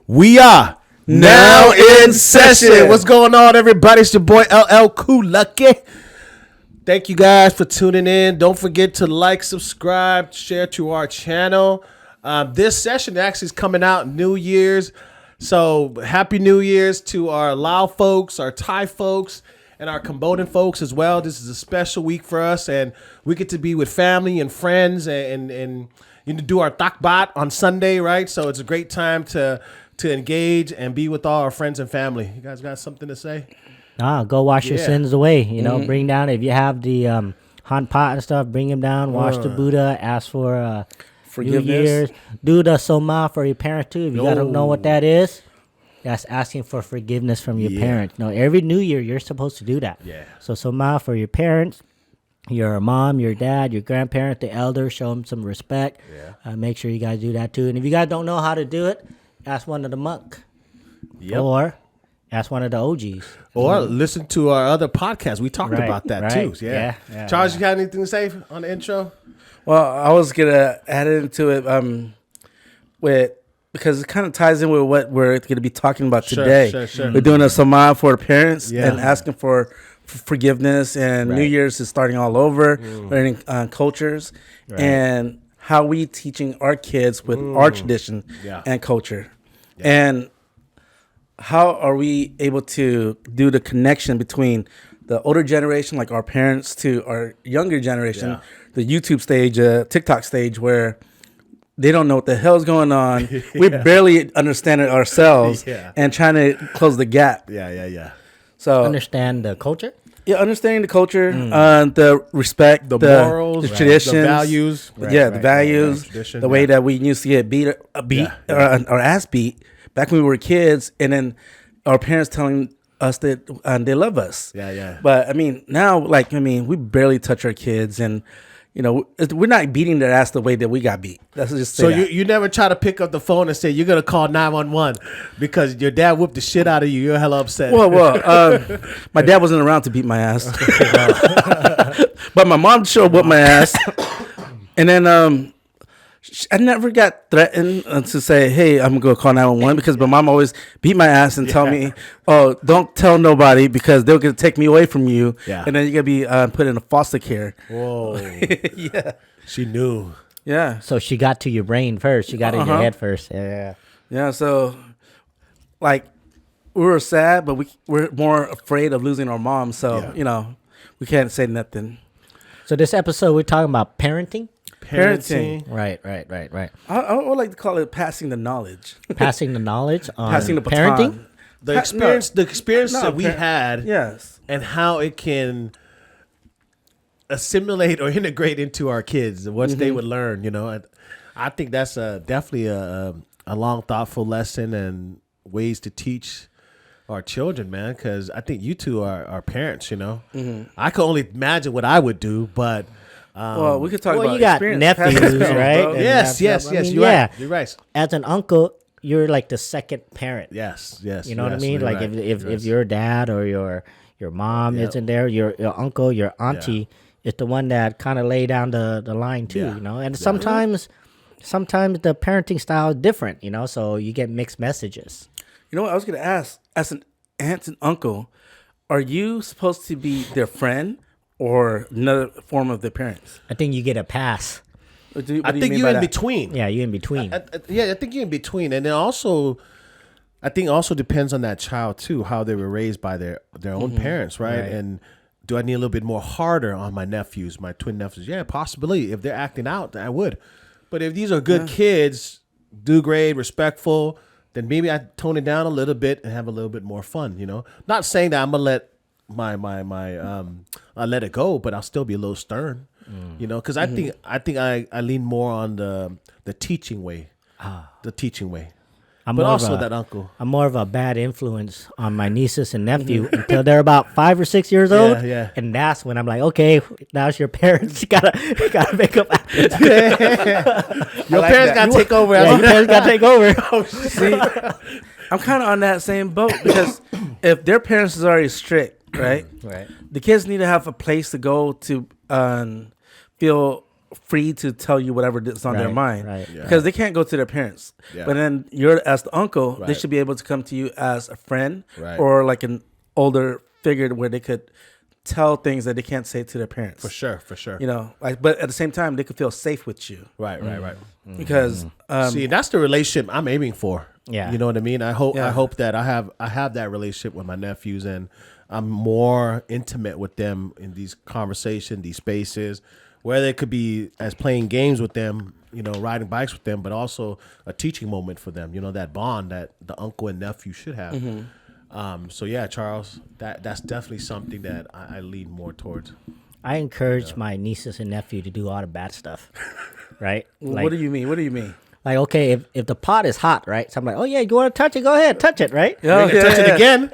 We are now in session. What's going on, everybody? It's your boy LL Cool Lucky. Thank you guys for tuning in. Don't forget to like, subscribe, share to our channel. This session actually is coming out New Year's. So happy New Year's to our Lao folks, our Thai folks, and our Cambodian folks as well. This is a special week for us, and we get to be with family and friends and you know, do our takbat on Sunday, right? So it's a great time to engage and be with all our friends and family. You guys got something to say? Go wash your sins away. You know, bring down, if you have the Han Pot and stuff, bring him down, wash the Buddha, ask for New Year's. Do the Soma for your parents too. If you don't know what that is, that's asking for forgiveness from your parents. You know, every New Year, you're supposed to do that. Yeah. So Soma for your parents, your mom, your dad, your grandparent, the elder, show them some respect. Yeah. Make sure you guys do that too. And if you guys don't know how to do it, ask one of the monk. Yep. Or ask one of the OGs. Or listen to our other podcast. We talked about that too. Yeah. Charles, you got anything to say on the intro? Well, I was going to add into it because it kind of ties in with what we're going to be talking about today. Sure. We're doing a Sama for the parents and asking for forgiveness, and New Year's is starting all over, learning cultures, and how we teaching our kids with our tradition and culture. And how are we able to do the connection between the older generation, like our parents, to our younger generation, the YouTube stage, TikTok stage, where they don't know what the hell's going on. We barely understand it ourselves and trying to close the gap. So understand the culture? Yeah, understanding the culture, the respect, the morals, the traditions, the values. The values, the way that we used to get beat or ass beat back when we were kids, and then our parents telling us that they love us. But I mean, now, we barely touch our kids, and you know, we're not beating their ass the way that we got beat. That's just so you never try to pick up the phone and say you're gonna call 911 because your dad whooped the shit out of you. You're hella upset. Well, my dad wasn't around to beat my ass, but my mom sure whooped my ass, and then I never got threatened to say, hey, I'm going to call 911 because my mom always beat my ass and tell me, oh, don't tell nobody because they're going to take me away from you. And then you're going to be put in a foster care. Whoa. She knew. Yeah. So she got to your brain first. She got in your head first. Yeah. So, we were sad, but we're more afraid of losing our mom. So, you know, we can't say nothing. So this episode, we're talking about parenting. Right. I would like to call it passing the knowledge. Passing the knowledge on passing the parenting. The experience that we had, and how it can assimilate or integrate into our kids and what they would learn. You know, I think that's definitely a long, thoughtful lesson and ways to teach our children, man. Because I think you two are parents. You know, I can only imagine what I would do, but. Well, we could talk about you got nephews, right? Yes. You're right. As an uncle, you're like the second parent. Yes. You know what I mean? Like if your dad or your mom isn't there, your uncle, your auntie is the one that kind of lay down the line too. You know, and sometimes the parenting style is different. You know, so you get mixed messages. You know what I was going to ask? As an aunt and uncle, are you supposed to be their friend? Or another form of their parents? I think you get a pass. I think you're in between. Yeah, you're in between. I think you're in between. And then also, I think also depends on that child too, how they were raised by their own parents, right? And do I need a little bit more harder on my nephews, my twin nephews? Yeah, possibly. If they're acting out, I would. But if these are good kids, do great, respectful, then maybe I tone it down a little bit and have a little bit more fun, you know? Not saying that I'm going to let I let it go, but I'll still be a little stern, you know, because I think I lean more on the teaching way, but also that uncle. I'm more of a bad influence on my nieces and nephew until they're about 5 or 6 years old, and that's when I'm like, okay, now it's your parents. You gotta make up. Your parents gotta take over. Your parents gotta take over. See, I'm kind of on that same boat because if their parents is already strict. Right. Right. The kids need to have a place to go to feel free to tell you whatever is on their mind, right. Because they can't go to their parents. Yeah. But then you're as the uncle, Right. they should be able to come to you as a friend Right. or like an older figure where they could tell things that they can't say to their parents. For sure. You know, like, but at the same time, they could feel safe with you. Right. Because See, that's the relationship I'm aiming for. Yeah. You know what I mean? I hope that I have that relationship with my nephews, and I'm more intimate with them in these conversations, these spaces, where they could be as playing games with them, you know, riding bikes with them, but also a teaching moment for them. You know, that bond that the uncle and nephew should have. So yeah, Charles, that's definitely something that I lean more towards. I encourage my nieces and nephew to do all the bad stuff, right? Like, what do you mean? Like, okay, if the pot is hot, right? So I'm like, oh yeah, you want to touch it? Go ahead, touch it, right? Yeah, You ain't gonna touch it again.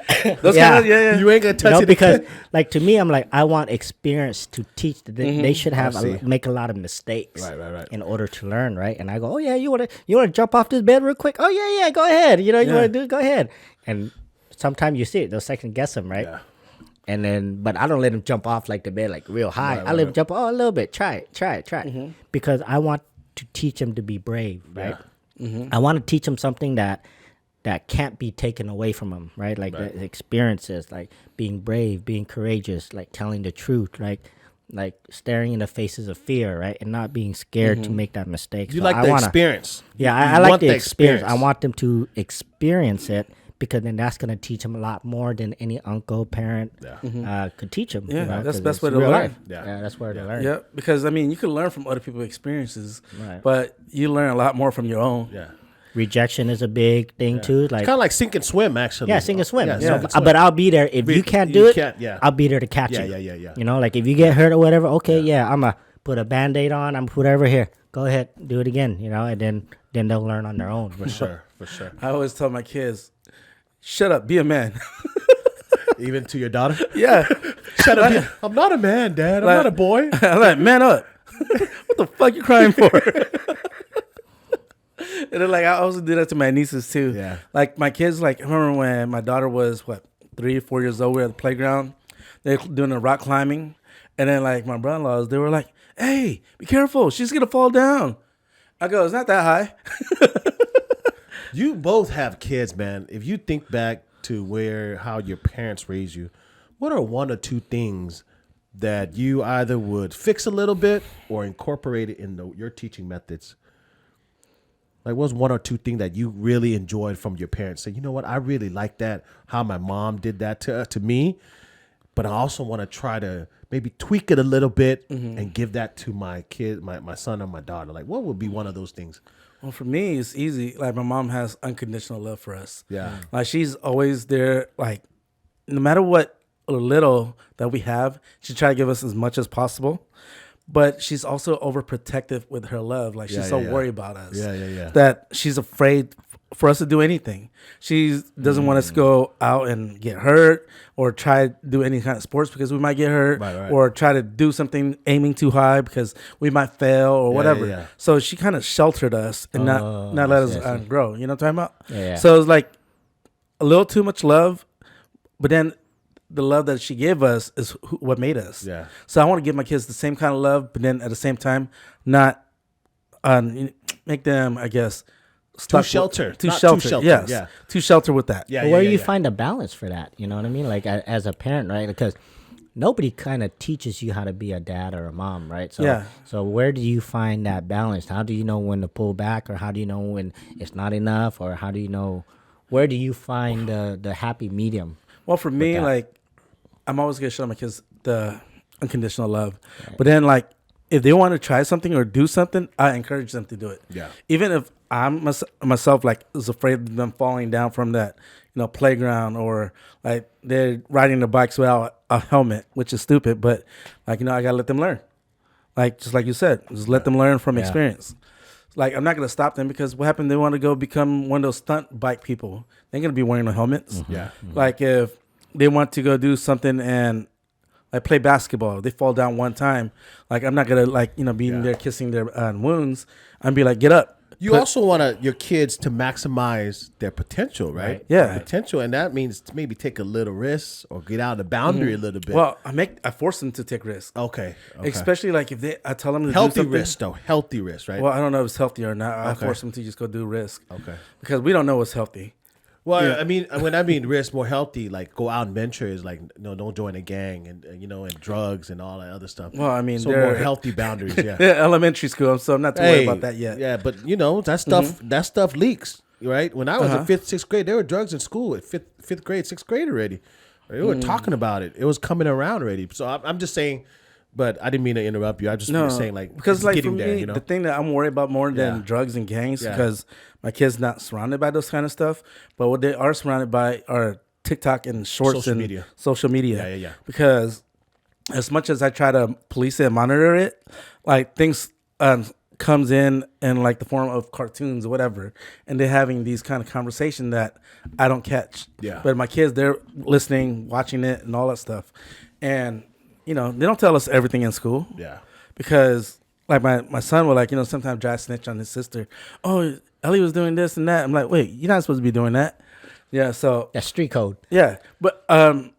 Yeah. You ain't gonna touch it because again. like to me, I'm like, I want experience to teach. They should have I see. make a lot of mistakes, Right. in order to learn, right? And I go, oh yeah, you want to jump off this bed real quick? Oh yeah, go ahead. You know, you want to do it? Go ahead. And sometimes you see it, they'll second guess them, right? Yeah. And then, but I don't let them jump off like the bed like real high. I let them jump a little bit. Try it, because I want to teach them to be brave, right? I want to teach them something that can't be taken away from them, right? Like the experiences, like being brave, being courageous, like telling the truth, like staring in the faces of fear, right? And not being scared to make that mistake. You So like I the wanna- experience. Yeah, You I like want the experience. I want them to experience it, because then that's going to teach them a lot more than any uncle, parent could teach them. Yeah, you know, that's 'cause the best it's way to real learn. life. Yeah. That's where to learn. Yeah, because I mean, you can learn from other people's experiences, Right. but you learn a lot more from your own. Yeah. Rejection is a big thing too. Like, Kind of like sink and swim, actually. yeah, sink and swim. Yeah, So, sink and swim. but I'll be there if you can't do you it. can't, yeah. I'll be there to catch Yeah, you. yeah. You know, like if you get hurt or whatever, okay, I'm gonna put a Band-Aid on. I'm whatever here. Go ahead, do it again. You know, and then they'll learn on their own. For sure. I always tell my kids, "Shut up, be a man." Even to your daughter? Yeah, Shut up. I'm not a man, Dad. I'm not a boy. I'm like, man up. What the fuck you crying for? And then, like, I also do that to my nieces too. Yeah. Like my kids, like, I remember when my daughter was 3 or 4 years old. We were at the playground. They're doing the rock climbing, and then like my brother-in-laws, they were like, "Hey, be careful, she's gonna fall down." I go, "It's not that high." You both have kids, man. If you think back to how your parents raised you, what are one or two things that you either would fix a little bit or incorporate it in your teaching methods? Like, what's one or two things that you really enjoyed from your parents? Say, you know what, I really like that, how my mom did that to me, but I also want to try to maybe tweak it a little bit and give that to my kid, my son or my daughter. Like, what would be one of those things? Well, for me, it's easy. Like, my mom has unconditional love for us. Yeah. Like, she's always there. Like, no matter what little that we have, she try to give us as much as possible. But she's also overprotective with her love. Like, she's worried about us. Yeah. That she's afraid for us to do anything. She doesn't want us to go out and get hurt or try to do any kind of sports because we might get hurt, Right. or try to do something aiming too high because we might fail or whatever. yeah. So she kind of sheltered us and not let us I see. grow. You know what I'm talking about? Yeah. So it's like a little too much love, but then the love that she gave us is what made us. Yeah. So I want to give my kids the same kind of love, but then at the same time, not make them, I guess, Too stuck sheltered. Too Not too sheltered. sheltered, Yes. yeah. Too sheltered with that. Yeah. But where do you find a balance for that? You know what I mean? Like as a parent, right? Because nobody kind of teaches you how to be a dad or a mom, right? So, Yeah. So where do you find that balance? How do you know when to pull back, or how do you know when it's not enough, or how do you know where do you find the happy medium? Well, for me, that. like, I'm always gonna show my kids the unconditional love, but then like if they want to try something or do something, I encourage them to do it. Yeah. Even if I'm myself like is afraid of them falling down from that, playground, or like they're riding their bikes without a helmet, which is stupid, but like, I gotta let them learn. Like, just like you said, just let them learn from experience. Like, I'm not gonna stop them because what happened? They want to go become one of those stunt bike people. They're gonna be wearing no helmets. Yeah. Like, if they want to go do something and like play basketball, they fall down one time. Like, I'm not gonna be in there kissing their wounds. I'm be like, get up, You also want your kids to maximize their potential, right? Yeah. Their potential, and that means to maybe take a little risk or get out of the boundary a little bit. Well, I force them to take risks. Okay. Especially like if I tell them to healthy do something. risk though. Healthy risk, right? Well, I don't know if it's healthy or not. I force them to just go do risk. Okay. Because we don't know what's healthy. Well, I mean, when I mean risk, more healthy, like go out and venture is like, no, don't join a gang and and drugs and all that other stuff. Well, I mean, so more healthy boundaries. Yeah. Elementary school, so I'm not too worried about that yet. Yeah, but that stuff leaks, right? When I was in 5th, 6th grade, there were drugs in school at fifth grade, 6th grade already. They were talking about it. It was coming around already. So I'm just saying. But I didn't mean to interrupt you. I just was saying because like getting for me, there, the thing that I'm worried about more than drugs and gangs because my kid's not surrounded by those kind of stuff. But what they are surrounded by are TikTok and shorts and social media. Yeah. Because as much as I try to police it and monitor it, like things comes in like the form of cartoons or whatever, and they're having these kind of conversation that I don't catch. Yeah. But my kids, they're listening, watching it, and all that stuff, and. They don't tell us everything in school. Yeah. Because, like, my son will, sometimes try to snitch on his sister. Oh, Ellie was doing this and that. I'm like, wait, you're not supposed to be doing that. Yeah, so. That's street code. Yeah. But on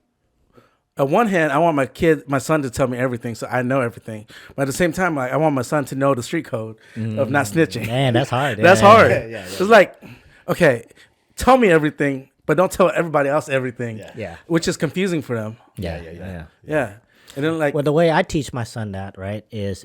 one hand, I want my son to tell me everything so I know everything. But at the same time, like, I want my son to know the street code of not snitching. Man, that's hard. That's hard. Yeah. It's like, okay, tell me everything, but don't tell everybody else everything. Yeah. Which is confusing for them. Yeah. And then well, the way I teach my son that, right, is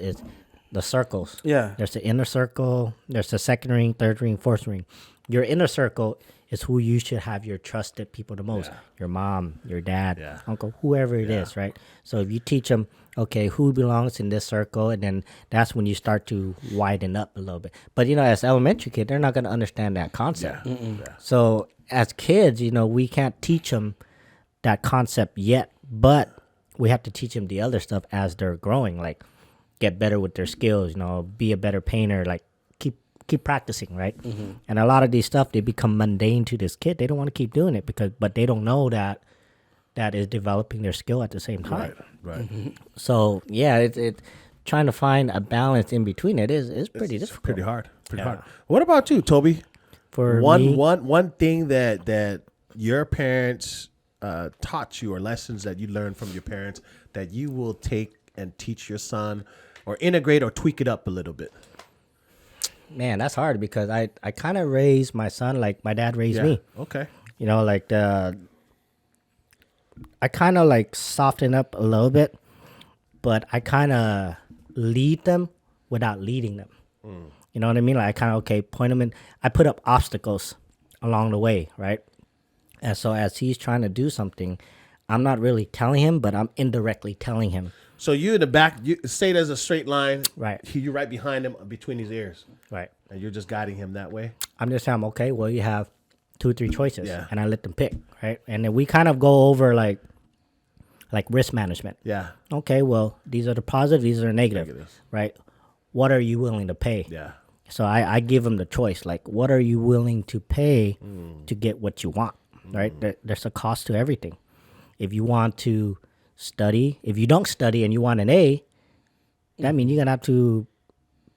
the circles. Yeah. There's the inner circle, there's the second ring, third ring, fourth ring. Your inner circle is who you should have your trusted people the most. Your mom, your dad, uncle, whoever it is, right? So if you teach them, okay, who belongs in this circle, and then that's when you start to widen up a little bit. But, as elementary kid, they're not going to understand that concept. So as kids, we can't teach them that concept yet, but we have to teach them the other stuff as they're growing, like get better with their skills, be a better painter, like keep practicing, right? And a lot of these stuff, they become mundane to this kid. They don't want to keep doing it but they don't know that is developing their skill at the same time. Right. So yeah, it's trying to find a balance in between. It's pretty difficult. Pretty hard. What about you, Toby? For one me, thing that your parents taught you, or lessons that you learned from your parents that you will take and teach your son or integrate or tweak it up a little bit? Man, that's hard because I kind of raised my son like my dad raised me. Okay. I kind of like soften up a little bit, but I kind of lead them without leading them. You know what I mean? Like I kind of, point them in. I put up obstacles along the way, right? And so as he's trying to do something, I'm not really telling him, but I'm indirectly telling him. So you in the back, you say there's a straight line. Right. You're right behind him, between his ears. Right. And you're just guiding him that way. I'm just saying, okay, well, you have 2 or 3 choices. Yeah. And I let them pick, right? And then we kind of go over like risk management. Yeah. Okay, well, these are the positive, these are the negative, right? What are you willing to pay? Yeah. So I give them the choice, like, what are you willing to pay to get what you want, right? There's a cost to everything. If you want to study, if you don't study and you want an A, that means you're going to have to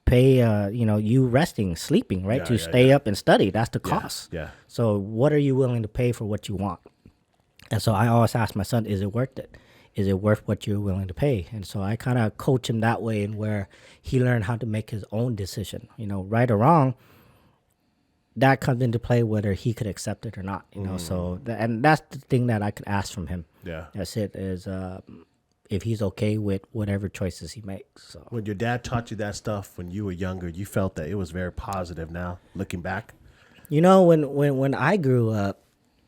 pay, you resting, sleeping, right? To stay up and study. That's the cost. Yeah. So what are you willing to pay for what you want? And so I always ask my son, is it worth it? Is it worth what you're willing to pay? And so I kind of coach him that way, and where he learned how to make his own decision, right or wrong. That comes into play whether he could accept it or not, So and that's the thing that I could ask from him. Yeah, that's it. Is if he's okay with whatever choices he makes. So when your dad taught you that stuff when you were younger, you felt that it was very positive. Now looking back, when I grew up,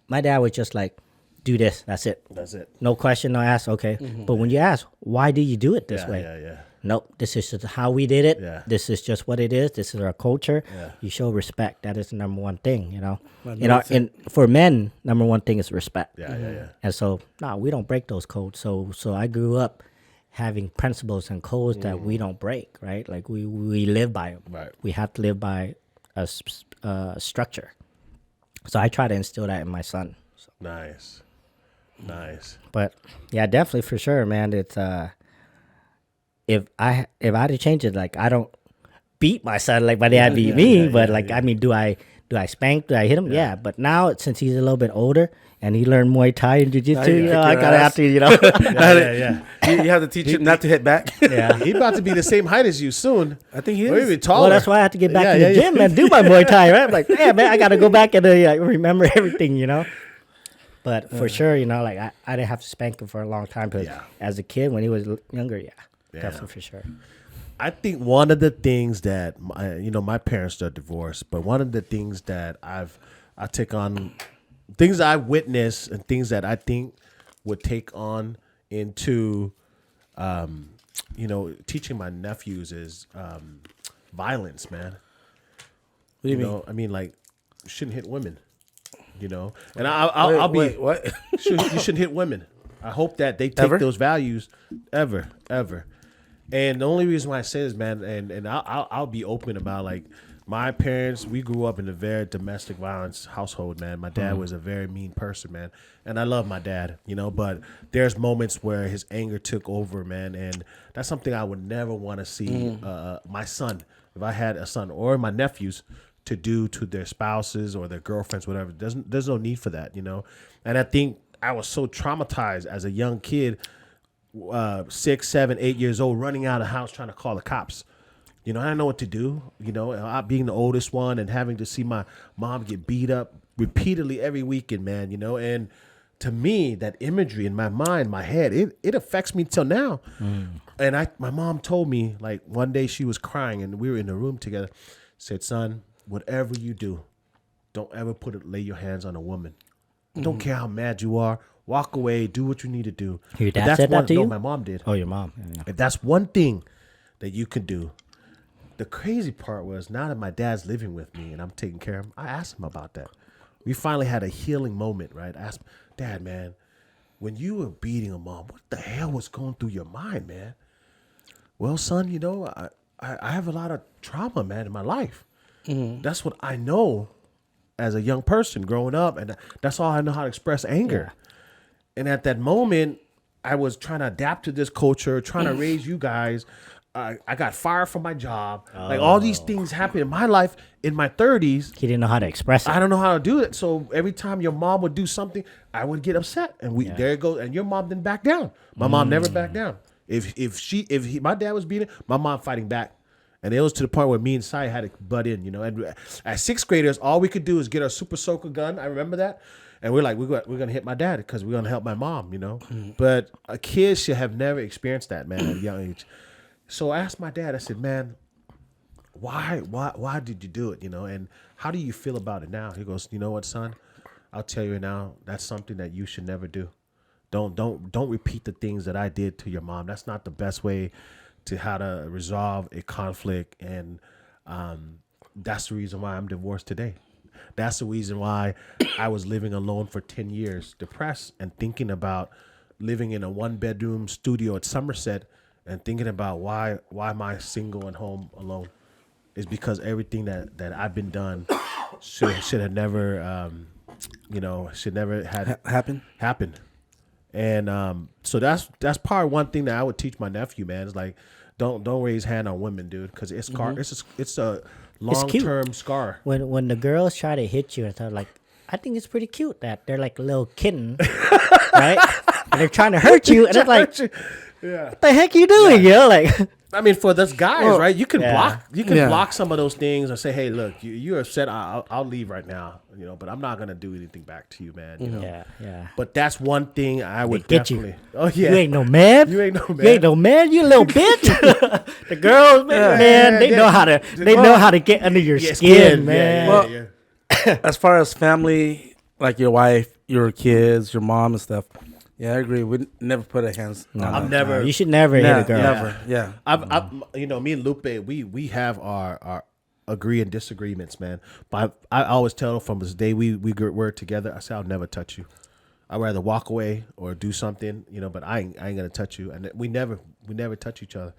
my dad was just like, do this. That's it. No question, no ask. Okay. But when you ask, why do you do it this way? Yeah. Nope. This is just how we did it. Yeah. This is just what it is. This is our culture. Yeah. You show respect. That is the number one thing, And for men, number one thing is respect. Yeah. And so, we don't break those codes. So I grew up having principles and codes that we don't break, right? Like we live by them. Right. We have to live by a structure. So I try to instill that in my son. So. Nice. But yeah, definitely for sure, man. It's if I had to change it, like beat my son like my dad beat me, but I mean, do I spank? Do I hit him? Yeah. But now since he's a little bit older and he learned Muay Thai and Jiu-Jitsu, I gotta have to, You have to teach him not to hit back. Yeah, he's about to be the same height as you soon. I think he or is. even taller. Well, that's why I have to get back to the gym and do my Muay Thai, right? I'm like, yeah, man, I gotta go back and remember everything, But for sure, like I didn't have to spank him for a long time. Because as a kid, when he was younger, definitely for sure. I think one of the things that my parents are divorced, but one of the things that I take on, things I witnessed and things that I think would take on into, teaching my nephews is violence, man. What do you mean? I mean, like, you shouldn't hit women. And I'll be what? You shouldn't hit women. I hope that they take those values ever. And the only reason why I say this, man, and I'll be open about, like, my parents, we grew up in a very domestic violence household, man. My dad was a very mean person, man. And I love my dad, but there's moments where his anger took over, man. And that's something I would never want to see my son, if I had a son, or my nephews, to do to their spouses or their girlfriends, whatever. There's no need for that, And I think I was so traumatized as a young kid, 6, 7, 8 years old, running out of the house trying to call the cops. I didn't know what to do, being the oldest one and having to see my mom get beat up repeatedly every weekend, man, and to me, that imagery in my mind, my head, it affects me till now. And my mom told me, like, one day she was crying and we were in the room together, said, son, whatever you do, don't ever lay your hands on a woman. Don't care how mad you are. Walk away. Do what you need to do. Your dad said that to you? No, my mom did. Oh, your mom. Yeah. If that's one thing that you can do. The crazy part was, now that my dad's living with me and I'm taking care of him, I asked him about that. We finally had a healing moment, right? I asked him, Dad, man, when you were beating a mom, what the hell was going through your mind, man? Well, son, I have a lot of trauma, man, in my life. That's what I know as a young person growing up, and that's all I know how to express anger. And at that moment, I was trying to adapt to this culture, trying to raise you guys. I got fired from my job. Like, all these things happened in my life in my 30s. He didn't know how to express it. I don't know how to do it. So every time your mom would do something, I would get upset. And there it goes. And your mom didn't back down. My mom never backed down. If my dad was beating, my mom fighting back. And it was to the point where me and Sai had to butt in, And as 6th graders, all we could do is get our super soaker gun. I remember that. And we're like, we're going to hit my dad because we're going to help my mom, But a kid should have never experienced that, man, at a young age. So I asked my dad, I said, man, why did you do it, And how do you feel about it now? He goes, you know what, son? I'll tell you now, that's something that you should never do. Don't repeat the things that I did to your mom. That's not the best way to how to resolve a conflict. And that's the reason why I'm divorced today. That's the reason why I was living alone for 10 years, depressed and thinking about living in a 1-bedroom studio at Somerset and thinking about why am I single and home alone, is because everything that I've been done should have never, should never had happen. And so that's probably one thing that I would teach my nephew, man. Is like, don't raise hand on women, dude, because it's a long-term scar. When the girls try to hit you, I think it's pretty cute that they're like a little kitten, right? And they're trying to hurt you, and it's like, what the heck are you doing? I mean, for those guys, right? You can block some of those things and say, hey, look, you're upset. I'll leave right now, but I'm not gonna do anything back to you, man. Yeah. But that's one thing I would get definitely. You. Oh yeah, you ain't no man. You ain't no man. You ain't no man. You little bitch. The girls, man, they know how to get under your skin, man. Well, as far as family, like your wife, your kids, your mom and stuff. Yeah, I agree. We never put our hands. I'm never. You should never hit a girl. Never. Yeah. I've me and Lupe, we have our agree and disagreements, man. But I always tell her from this day we were together, I say I'll never touch you. I'd rather walk away or do something, but I ain't gonna touch you. And we never touch each other.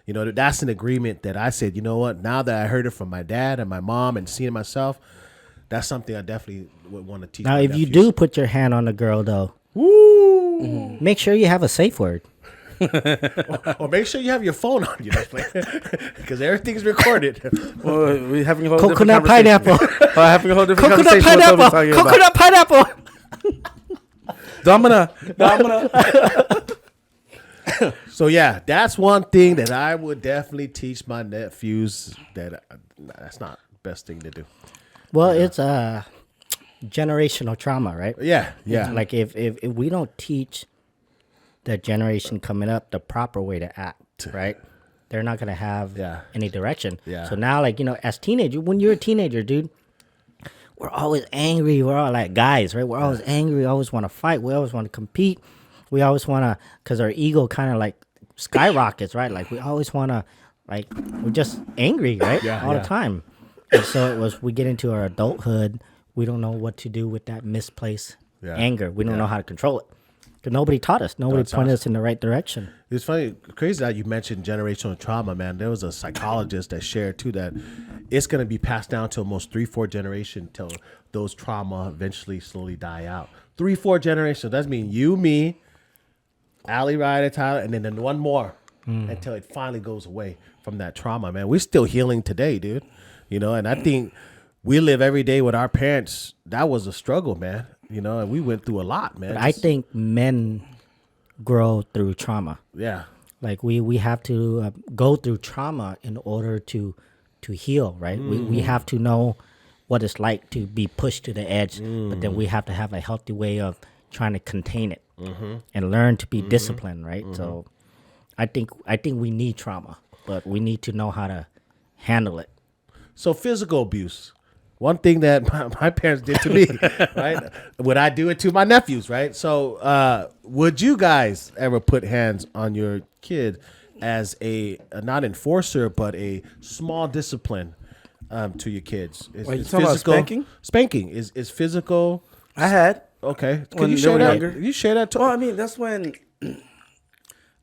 That's an agreement that I said, you know what? Now that I heard it from my dad and my mom and seeing it myself, that's something I definitely would want to teach. Now, if you do put your hand on a girl, though, make sure you have a safe word. or make sure you have your phone on you, because everything's recorded. Well, we're having a whole coconut pineapple. Having a whole different Coconut conversation. pineapple. Coconut pineapple. Domina. So yeah, that's one thing that I would definitely teach my nephews. That's not the best thing to do. Well, it's generational trauma, right? Yeah. Like if we don't teach the generation coming up the proper way to act, right? They're not gonna have any direction. Yeah. So now, like, as teenager, when you're a teenager, dude, we're always angry. We're all like guys, right? We're always angry. We always want to fight. We always want to compete. We always want to, because our ego kind of like skyrockets, right? Like we always want to, like, we're just angry, right? All the time. And so we get into our adulthood. We don't know what to do with that misplaced anger. We don't know how to control it. Because nobody taught us. Nobody pointed us in the right direction. It's funny, crazy that you mentioned generational trauma, man. There was a psychologist that shared too that it's going to be passed down to almost 3-4 generations till those trauma eventually slowly die out. 3-4 generations. That means you, me, Ali, Ryder, Tyler, and then one more until it finally goes away from that trauma, man. We're still healing today, dude. And I think we live every day with our parents. That was a struggle, man. And we went through a lot, man. But I think men grow through trauma. Yeah. Like we have to go through trauma in order to heal, right? We have to know what it's like to be pushed to the edge, but then we have to have a healthy way of trying to contain it and learn to be disciplined, right? So I think we need trauma, but we need to know how to handle it. So physical abuse. One thing that my parents did to me, right? Would I do it to my nephews, right? So would you guys ever put hands on your kid as a not enforcer, but a small discipline to your kids? Are you talking about spanking? Spanking is physical. I had. Okay. When you share that? Younger? You share that too? Well, I mean, that's when,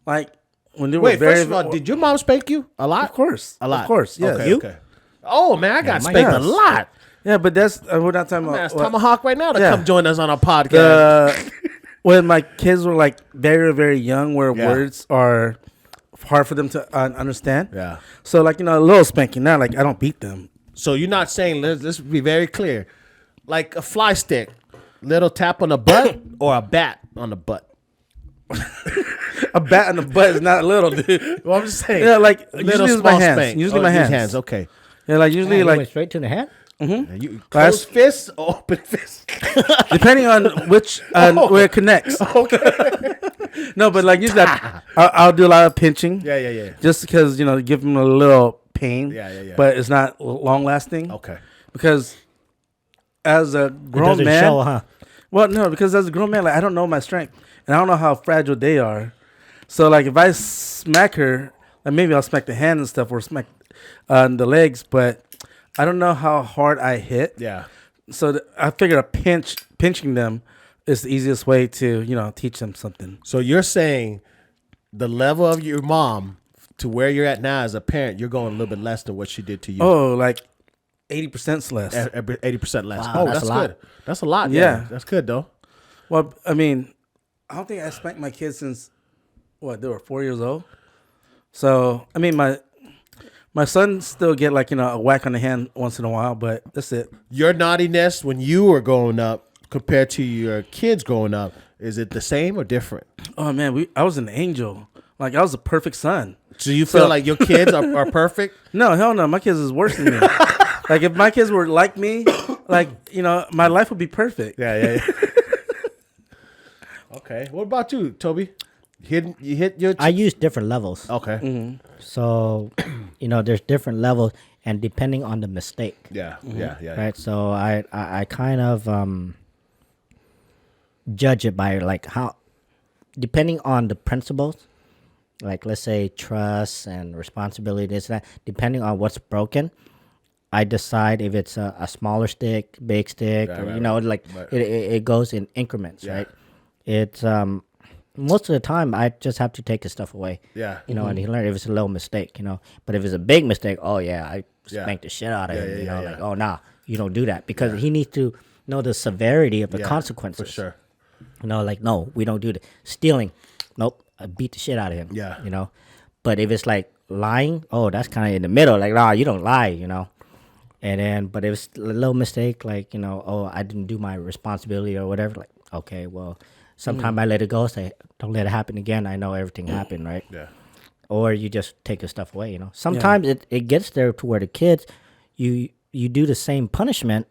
like, when they were Wait, very... first of all, did your mom spank you a lot? Of course. A lot. Of course, yes. Okay, okay. Oh, man, I got spanked a lot. Yeah, but that's... we're not talking about... Ask Tomahawk right now to come join us on our podcast. When my kids were, like, very, very young, where words are hard for them to understand. Yeah. So, like, a little spanking. Not like I don't beat them. So you're not saying, let's be very clear, like a fly stick, little tap on the butt or a bat on the butt? A bat on the butt is not little, dude. Well, I'm just saying. Yeah, like, little usually small my hands. spank. Usually my hands. Okay. Yeah, like, usually, You like... went straight to the head? You closed fist or open fist? Depending on which where it connects. Okay. No, but like usually I'll do a lot of pinching. Yeah. Just because give them a little pain. Yeah. But it's not long lasting. Okay. Because as a grown It doesn't man, show, huh? well, no, because as a grown man, like I don't know my strength and I don't know how fragile they are. So like if I smack her, like maybe I'll smack the hand and stuff or smack the legs, but I don't know how hard I hit. Yeah. So I figured pinching them is the easiest way to, teach them something. So you're saying the level of your mom to where you're at now as a parent, you're going a little bit less than what she did to you. Oh, like 80% less. 80% less. Wow, Oh, that's that's a lot. good. That's a lot. Yeah. That's good though. Well, I mean, I don't think I spanked my kids since, they were 4 years old. So, I mean, my son still get like, a whack on the hand once in a while, but that's it. Your naughtiness when you were growing up compared to your kids growing up, is it the same or different? Oh, man, I was an angel. Like, I was a perfect son. So you feel like your kids are perfect? No, hell no. My kids is worse than me. Like, if my kids were like me, like, my life would be perfect. Yeah. Okay. What about you, Toby? You hit your... I use different levels. Okay. Mm-hmm. So, there's different levels, and depending on the mistake. Yeah. Right. So I kind of judge it by like how, depending on the principles, like let's say trust and responsibility, this and that. Depending on what's broken, I decide if it's a smaller stick, big stick, it goes in increments, right? It's most of the time I just have to take the stuff away. Yeah. And he learned if it's a little mistake, But if it's a big mistake, I spank the shit out of him. Like, oh nah, you don't do that because he needs to know the severity of the consequences. For sure. Like, no, we don't do that. Stealing, nope. beat the shit out of him. Yeah. You know, but if it's like lying, oh, that's kind of in the middle. Like, nah, you don't lie. You know. And then, but it was a little mistake, like, you know, oh, I didn't do my responsibility or whatever. Like, okay, well, sometimes I let it go. Say, don't let it happen again. I know everything happened, right? Yeah. Or you just take the stuff away, you know. Sometimes it gets there to where the kids, you do the same punishment,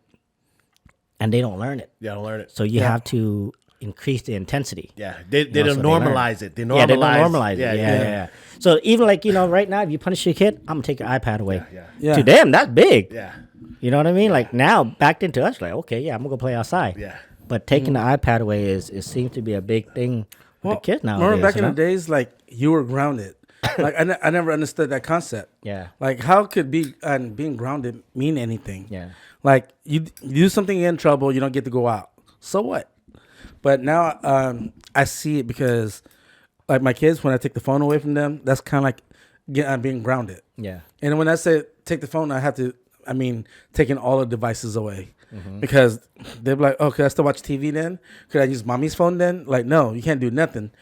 and they don't learn it. Yeah, don't learn it. So you have to increase the intensity. Yeah, they don't normalize it. They normalize. Yeah, they don't normalize it. Yeah. So even like, you know, right now, if you punish your kid, I'm gonna take your iPad away. Yeah. To them, that's big. Yeah. You know what I mean? Like now, back into us, like, okay, yeah, I'm gonna go play outside. Yeah. But taking the iPad away it seems to be a big thing with the kids now. Remember back in the days, like you were grounded. Like I never understood that concept. Yeah. Like how could being grounded mean anything? Yeah. Like you do something, you get in trouble, you don't get to go out. So what? But now I see it because like my kids, when I take the phone away from them, that's kind of like being grounded. Yeah. And when I say take the phone, taking all the devices away. Because they're like, oh, could I still watch TV then? Could I use mommy's phone then? Like, no, you can't do nothing.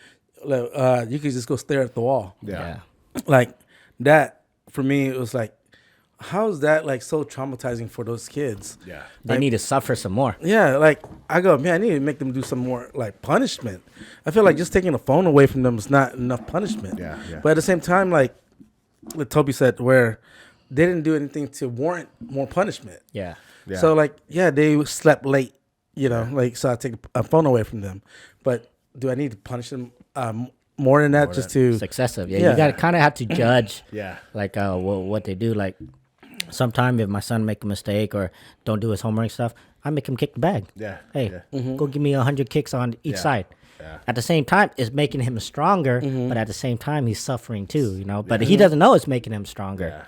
Like, you could just go stare at the wall. Yeah. Like that, for me, it was like, how is that like so traumatizing for those kids? Yeah. They need to suffer some more. Yeah, like I go, man, I need to make them do some more like punishment. I feel like just taking the phone away from them is not enough punishment. Yeah. But at the same time, like Toby said, where they didn't do anything to warrant more punishment. Yeah. Yeah. So like, yeah, they slept late, you know, like, so I take a phone away from them. But do I need to punish them more than that to? It's excessive. Yeah. You got to kind of have to judge. Yeah. Like what they do. Like sometimes if my son make a mistake or don't do his homework stuff, I make him kick the bag. Yeah. Hey, go give me 100 kicks on each side. Yeah. At the same time, it's making him stronger, but at the same time, he's suffering too, you know. But he doesn't know it's making him stronger. Yeah.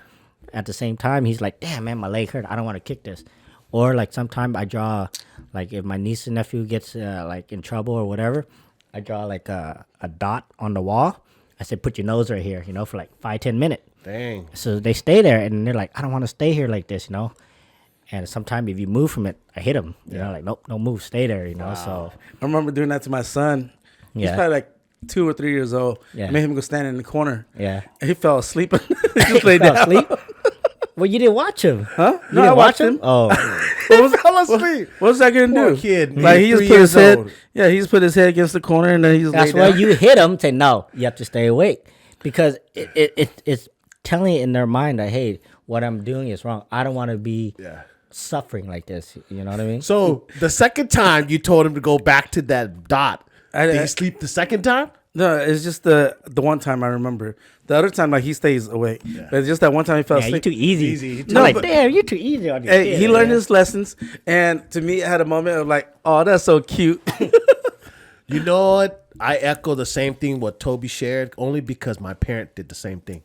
At the same time, he's like, damn, man, my leg hurt. I don't want to kick this. Or like sometimes I draw, like if my niece and nephew gets like in trouble or whatever, I draw like a dot on the wall. I said, put your nose right here, you know, for like 5-10 minutes. Dang. So they stay there and they're like, I don't want to stay here like this, you know. And sometimes if you move from it, I hit him. You know, like, nope, don't move, stay there, you know. Wow. So I remember doing that to my son. He's probably like 2 or 3 years old. Yeah. I made him go stand in the corner. Yeah. And he fell asleep. He just laid fell down. asleep. Well, you didn't watch him, Huh? You No, didn't I watch watched him. Oh, Fell asleep. What's that gonna Poor do? kid, Like he just 3 put his years head. old. Yeah, he just put his head against the corner and then he just that's laid why down. you hit him. Say no, you have to stay awake because it's telling in their mind that hey, what I'm doing is wrong. I don't want to be suffering like this. You know what I mean? So the second time you told him to go back to that dot, did he sleep the second time? No, it's just the one time I remember. The other time, like he stays awake. But it's just that one time he fell Yeah, you're asleep. too easy. Easy. No, like damn, you're too easy on your Hey, kid, he learned man. his lessons, and to me, it had a moment of like, oh, that's so cute. You know what? I echo the same thing what Toby shared, only because my parent did the same thing.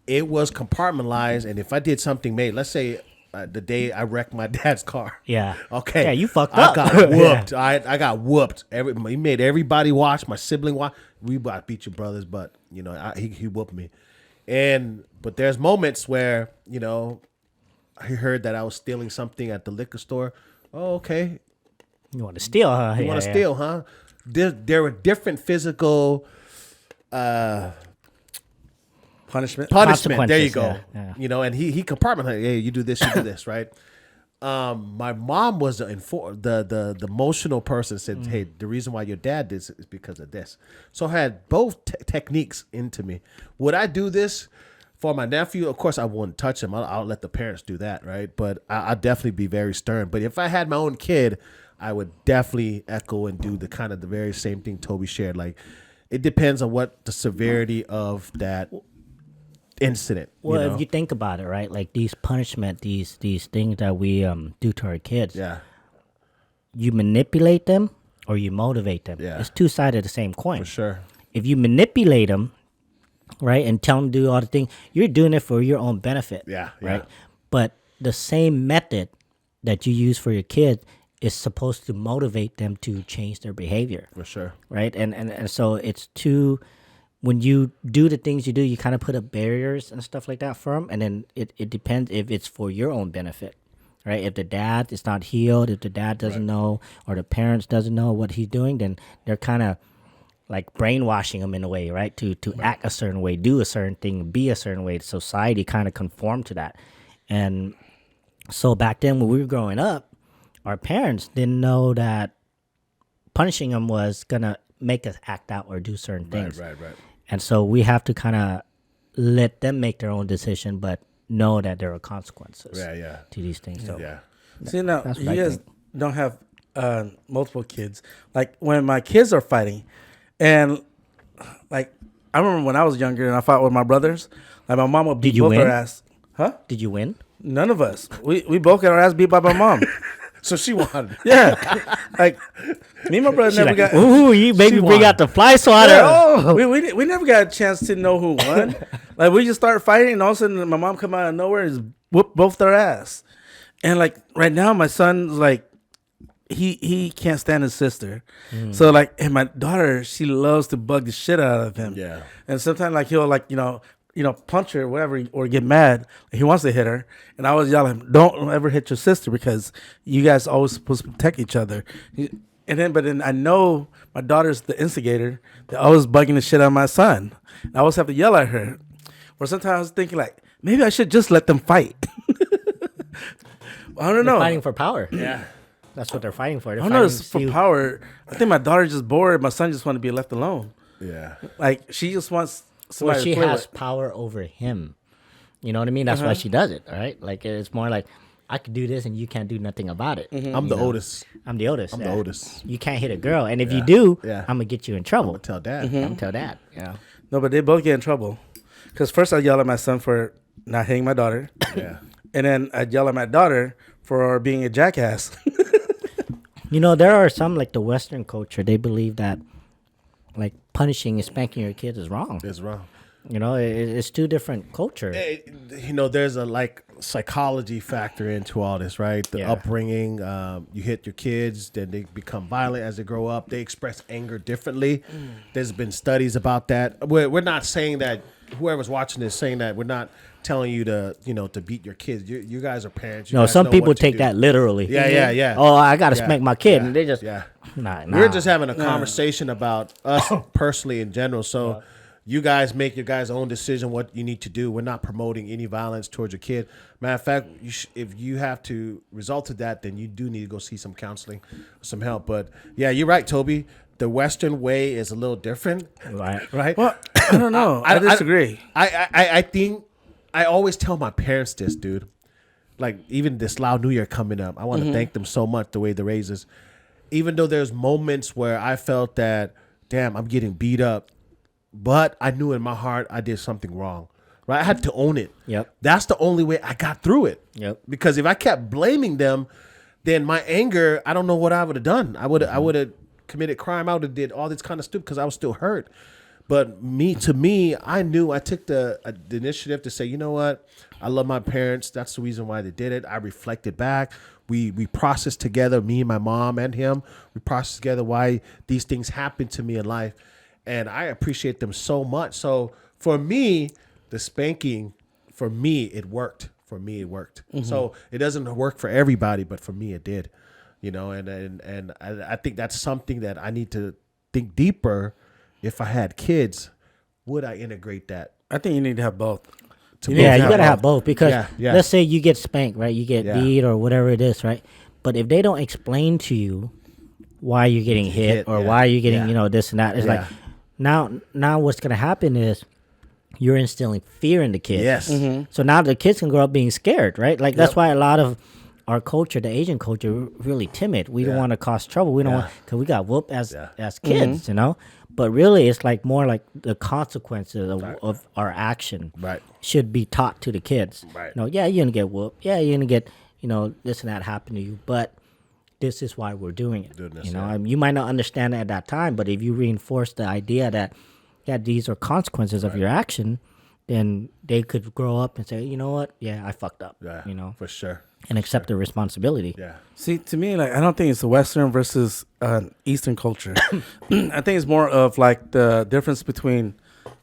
It was compartmentalized, and if I did something, let's say the day I wrecked my dad's car. Yeah. Okay. Yeah, you fucked up. I got whooped. I got whooped. He made everybody watch. My sibling watch. I beat your brothers, but you know he whooped me. But there's moments where you know he heard that I was stealing something at the liquor store. Oh, okay. You want to steal, huh? You want to steal, huh? There were different physical Punishment. There you go. Yeah. You know, and he compartmentalized. Hey, you do this, you do this, right? My mom was the emotional person. Said, "Hey, the reason why your dad did this is because of this." So I had both techniques into me. Would I do this for my nephew? Of course, I wouldn't touch him. I'll let the parents do that, right? But I'll definitely be very stern. But if I had my own kid, I would definitely echo and do the very same thing Toby shared. Like, it depends on what the severity of that incident. Well, you know? if you think about it, right, like these punishment, these things that we do to our kids, you manipulate them or you motivate them. Yeah. It's two sides of the same coin. For sure. If you manipulate them, right, and tell them to do all the things, you're doing it for your own benefit. Yeah. Right. But the same method that you use for your kid is supposed to motivate them to change their behavior. For sure. Right. And so it's two. When you do the things you do, you kind of put up barriers and stuff like that for them. And then it depends if it's for your own benefit, right? If the dad is not healed, if the dad doesn't know or the parents doesn't know what he's doing, then they're kind of like brainwashing them in a way, right? To act a certain way, do a certain thing, be a certain way. Society kind of conformed to that. And so back then when we were growing up, our parents didn't know that punishing them was going to make us act out or do certain things. Right. And so we have to kind of let them make their own decision, but know that there are consequences to these things. So See, now, you guys don't have multiple kids. Like, when my kids are fighting, and, like, I remember when I was younger and I fought with my brothers, like, my mom would beat both our ass. Huh? Did you win? None of us. We both got our ass beat by my mom. So she won. Yeah. Like, me and my brother never got... Ooh, you made me bring out the fly swatter. Yeah. Oh. We never got a chance to know who won. Like, we just started fighting, and all of a sudden, my mom come out of nowhere and just whoop both their ass. And, like, right now, my son's, like, he can't stand his sister. So, like, and my daughter, she loves to bug the shit out of him. Yeah. And sometimes, like, he'll, like, punch her or whatever, or get mad. He wants to hit her. And I always yell at him, don't ever hit your sister, because you guys are always supposed to protect each other. But then I know my daughter's the instigator. They're always bugging the shit out of my son. And I always have to yell at her. Or sometimes I was thinking, like, maybe I should just let them fight. I don't know. They're fighting for power. Yeah. That's what they're fighting for. I don't know. It's for power. I think my daughter's just bored. My son just want to be left alone. Yeah. Like, she just wants somebody she to play has with. power over him. You know what I mean? That's why she does it, right? Like, it's more like, I could do this and you can't do nothing about it. I'm the oldest. I'm the oldest. I'm the oldest. You can't hit a girl. And if you do, Yeah. I'm going to get you in trouble. Tell Dad. I'm going to tell Dad. Yeah. No, but they both get in trouble. Because first I yell at my son for not hitting my daughter. Yeah. And then I yell at my daughter for being a jackass. You know, there are some, like the Western culture, they believe that, like, punishing and spanking your kids is wrong. It's wrong. You know, it's two different cultures. There's a, like, psychology factor into all this, right? The upbringing, you hit your kids, then they become violent as they grow up. They express anger differently. There's been studies about that. We're not saying that, whoever's watching this saying that, we're not telling you to, to beat your kids. You guys are parents. No, some people take that literally. Yeah. Oh, I got to spank my kid. And they just, nah. We're just having a conversation about us personally in general. So you guys make your guys' own decision what you need to do. We're not promoting any violence towards your kid. Matter of fact, if you have to result to that, then you do need to go see some counseling, some help. But yeah, you're right, Toby. The Western way is a little different. Right? Well, I don't know. I disagree. I think I always tell my parents this, dude. Like, even this Lao New Year coming up, I want to thank them so much the way they raise us. Even though there's moments where I felt that, damn, I'm getting beat up, but I knew in my heart I did something wrong. Right? I had to own it. Yep. That's the only way I got through it. Yep. Because if I kept blaming them, then my anger, I don't know what I would have done. I would have committed crime. I would have did all this kind of stuff because I was still hurt. But to me, I knew I took the initiative to say, you know what? I love my parents. That's the reason why they did it. I reflected back. We processed together, me and my mom and him. We processed together why these things happened to me in life. And I appreciate them so much. So for me, the spanking, for me, it worked. So it doesn't work for everybody, but for me, it did. And I think that's something that I need to think deeper. If I had kids, would I integrate that? I think you need to have both. You got to have both because let's say you get spanked, right? You get beat or whatever it is, right? But if they don't explain to you why you're getting hit or why you're getting, this and that, it's like now what's going to happen is you're instilling fear in the kids. Yes. Mm-hmm. So now the kids can grow up being scared, right? Like that's why a lot of our culture, the Asian culture, we're really timid. We don't want to cause trouble. We don't want, because we got whooped as kids, But really, it's like more like the consequences of our action should be taught to the kids. Right. You're gonna get whooped. Yeah, you're gonna get this and that happen to you. But this is why we're doing it. You might not understand it at that time, but if you reinforce the idea that these are consequences of your action, then they could grow up and say, you know what? Yeah, I fucked up. Yeah, for sure. And accept the responsibility. Yeah. See, to me, like, I don't think it's the Western versus Eastern culture. I think it's more of like the difference between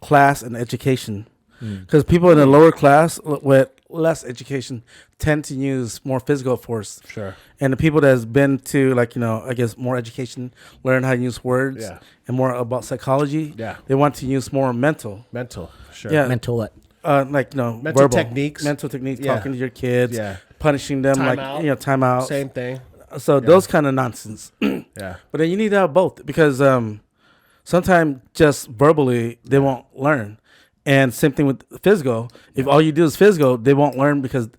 class and education. Because people in the lower class with less education tend to use more physical force. Sure. And the people that's been to like, I guess more education, learn how to use words and more about psychology. Yeah. They want to use more mental. Sure. Yeah. Mental what? Mental verbal techniques. Mental techniques, talking to your kids, punishing them, time like out. time out. Same thing. So those kind of nonsense. Yeah. But then you need to have both because sometimes just verbally they won't learn. And same thing with physical. If all you do is physical, they won't learn because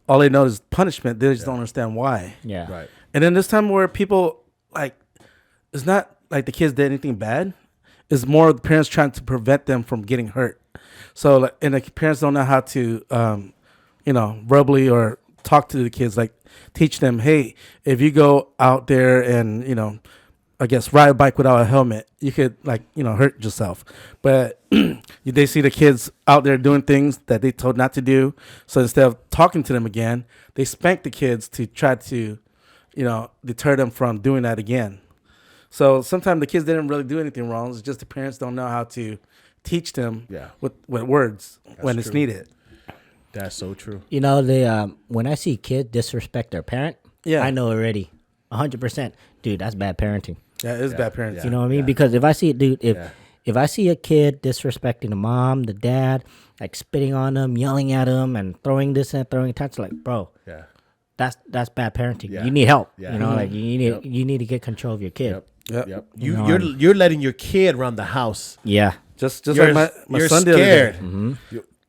all they know is punishment. They just don't understand why. Yeah. Right. And then this time where people it's not like the kids did anything bad. It's more the parents trying to prevent them from getting hurt. So and the parents don't know how to, verbally or talk to the kids, like teach them, hey, if you go out there and, I guess ride a bike without a helmet, you could hurt yourself. But they see the kids out there doing things that they told not to do. So instead of talking to them again, they spank the kids to try to, deter them from doing that again. So sometimes the kids didn't really do anything wrong. It's just the parents don't know how to teach them with words when it's needed. That's so true. When I see kids disrespect their parent, I know already, 100%, dude, that's bad parenting. Yeah, it is bad parenting. You know what I mean? Because if I see it, dude, if I see a kid disrespecting the mom, the dad, like spitting on them, yelling at them, and throwing this and throwing touch, like, bro, that's bad parenting. You need help. Like you need to get control of your kid. Yep. You're letting your kid run the house. Yeah. Just like my son did. Scared.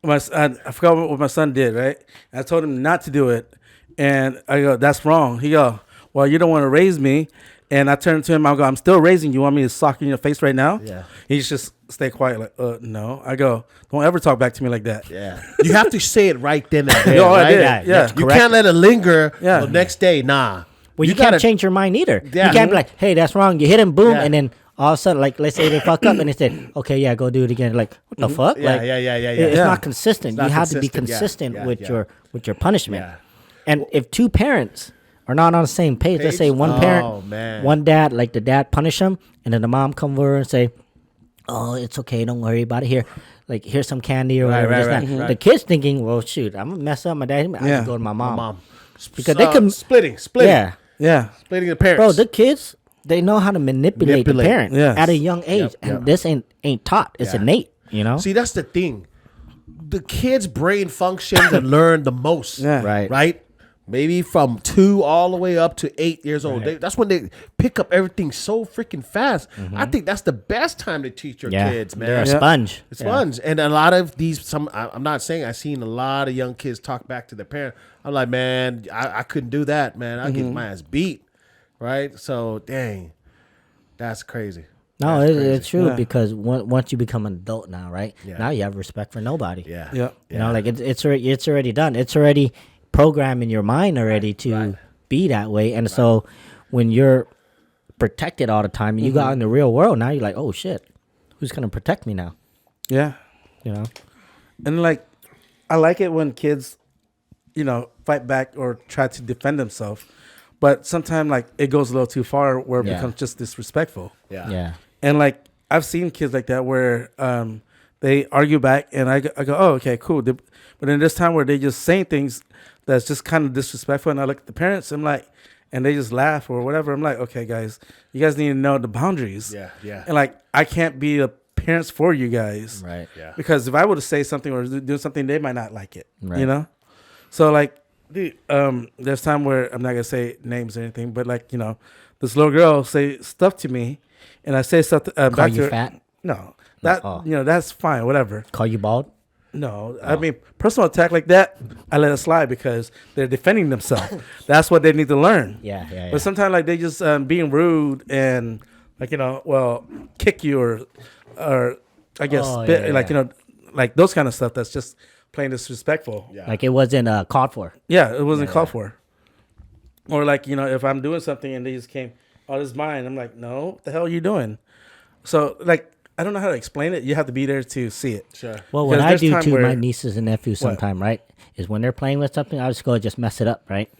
I forgot what my son did, right? I told him not to do it. And I go, that's wrong. He go, well, you don't want to raise me. And I turned to him, I go, I'm still raising you. Want me to sock you in your face right now? Yeah. He's just stay quiet, like, no. I go, don't ever talk back to me like that. Yeah. You have to say it right then and there. No, right? I did. Yeah. You can't let it linger the next day. Nah. Well, you can't change your mind either. Yeah. You can't be like, hey, that's wrong. You hit him, boom, and then all of a sudden, like, let's say they fuck up and they said, okay, yeah, go do it again. Like, what the fuck? Yeah, like, It's not consistent. You have to be consistent with your punishment. Yeah. And if two parents are not on the same page, let's say one parent, one dad, like the dad punish him, and then the mom come over and say, oh, it's okay, don't worry about it. Here, like, here's some candy or whatever. Right. The kid's thinking, well, shoot, I'm gonna mess up my dad. I'm gonna go to my mom. Because they can splitting. Yeah. Splitting the parents. Bro, the kids, they know how to manipulate the parent at a young age, and this ain't taught. It's innate. See, that's the thing. The kids' brain functions and learn the most. Right. Maybe from 2 all the way up to 8 years old. That's when they pick up everything so freaking fast. I think that's the best time to teach your kids, man. They're a sponge. It's sponge. And a lot of these, I'm not saying I've seen a lot of young kids talk back to their parent. I'm like, man, I couldn't do that, man. I'd get my ass beat. Right? So, dang, that's crazy. No, it's true because once you become an adult now, right? Now you have respect for nobody. Yeah. You know, like it's already done. It's already programmed in your mind already to be that way. And so when you're protected all the time, you go out in the real world, now you're like, oh shit, who's gonna protect me now? Yeah. And like, I like it when kids, fight back or try to defend themselves. But sometimes, like, it goes a little too far where it becomes just disrespectful. Yeah. And, like, I've seen kids like that where they argue back, and I go, oh, okay, cool. But then there's time where they just saying things that's just kind of disrespectful, and I look at the parents, I'm like, and they just laugh or whatever. I'm like, okay, guys, you guys need to know the boundaries. Yeah. And, like, I can't be a parents for you guys. Right. Yeah. Because if I were to say something or do something, they might not like it. Right. So, like, dude, there's time where I'm not gonna say names or anything, but like this little girl say stuff to me, and I say stuff Call back you to her. fat? No, that that's fine, whatever. Call you bald? No, I mean personal attack like that, I let it slide because they're defending themselves. That's what they need to learn. Yeah. But sometimes like they just being rude and like kick you or I guess spit like those kind of stuff. That's just plain disrespectful. Yeah. Like it wasn't called for. Yeah, it wasn't called for. Or like, if I'm doing something and they just came, oh, this is mine. I'm like, no, what the hell are you doing? So like, I don't know how to explain it. You have to be there to see it. Sure. Well, what I do to my nieces and nephews sometime, right, is when they're playing with something, I'll just go just mess it up, right?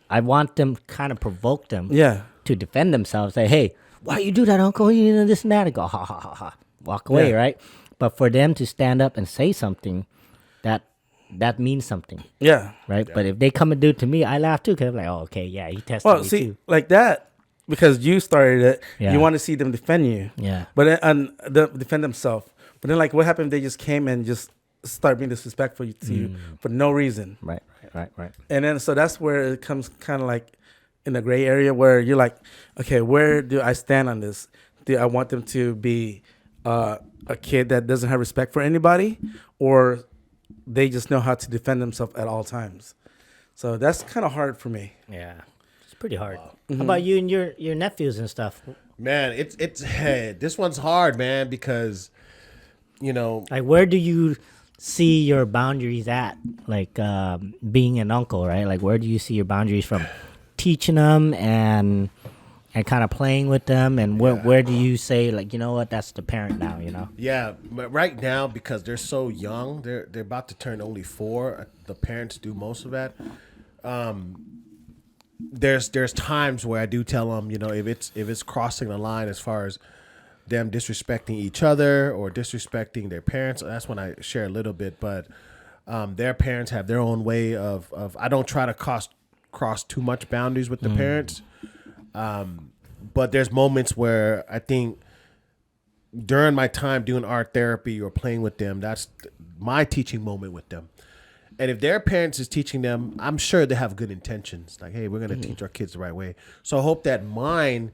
I want them kind of provoke them to defend themselves. Say, hey, why you do that, uncle? You know, this and that. And go, ha. Walk away, right? But for them to stand up and say something, that means something. Yeah. Right. Yeah. But if they come and do it to me, I laugh too because I'm like, oh, okay, yeah, he tested me too. Like that, because you started it, you want to see them defend you. Yeah. But defend themselves. But then, like, what happened if they just came and just start being disrespectful to you for no reason? Right. And then, so that's where it comes kind of like in a gray area where you're like, okay, where do I stand on this? Do I want them to be a kid that doesn't have respect for anybody, or they just know how to defend themselves at all times? So that's kind of hard for me. Yeah, it's pretty hard. Wow. Mm-hmm. How about you and your nephews and stuff? Man, hey, this one's hard, man, because, like, where do you see your boundaries at? Like, being an uncle, right? Like, where do you see your boundaries from teaching them and kind of playing with them, and where do you say, like, you know what, that's the parent now, Yeah, but right now, because they're so young, they're about to turn only 4. The parents do most of that. There's times where I do tell them, if it's crossing the line as far as them disrespecting each other or disrespecting their parents, that's when I share a little bit. But their parents have their own way of I don't try to cross too much boundaries with the parents. But there's moments where I think during my time doing art therapy or playing with them, that's my teaching moment with them. And if their parents is teaching them, I'm sure they have good intentions. Like, hey, we're going to teach our kids the right way. So I hope that mine,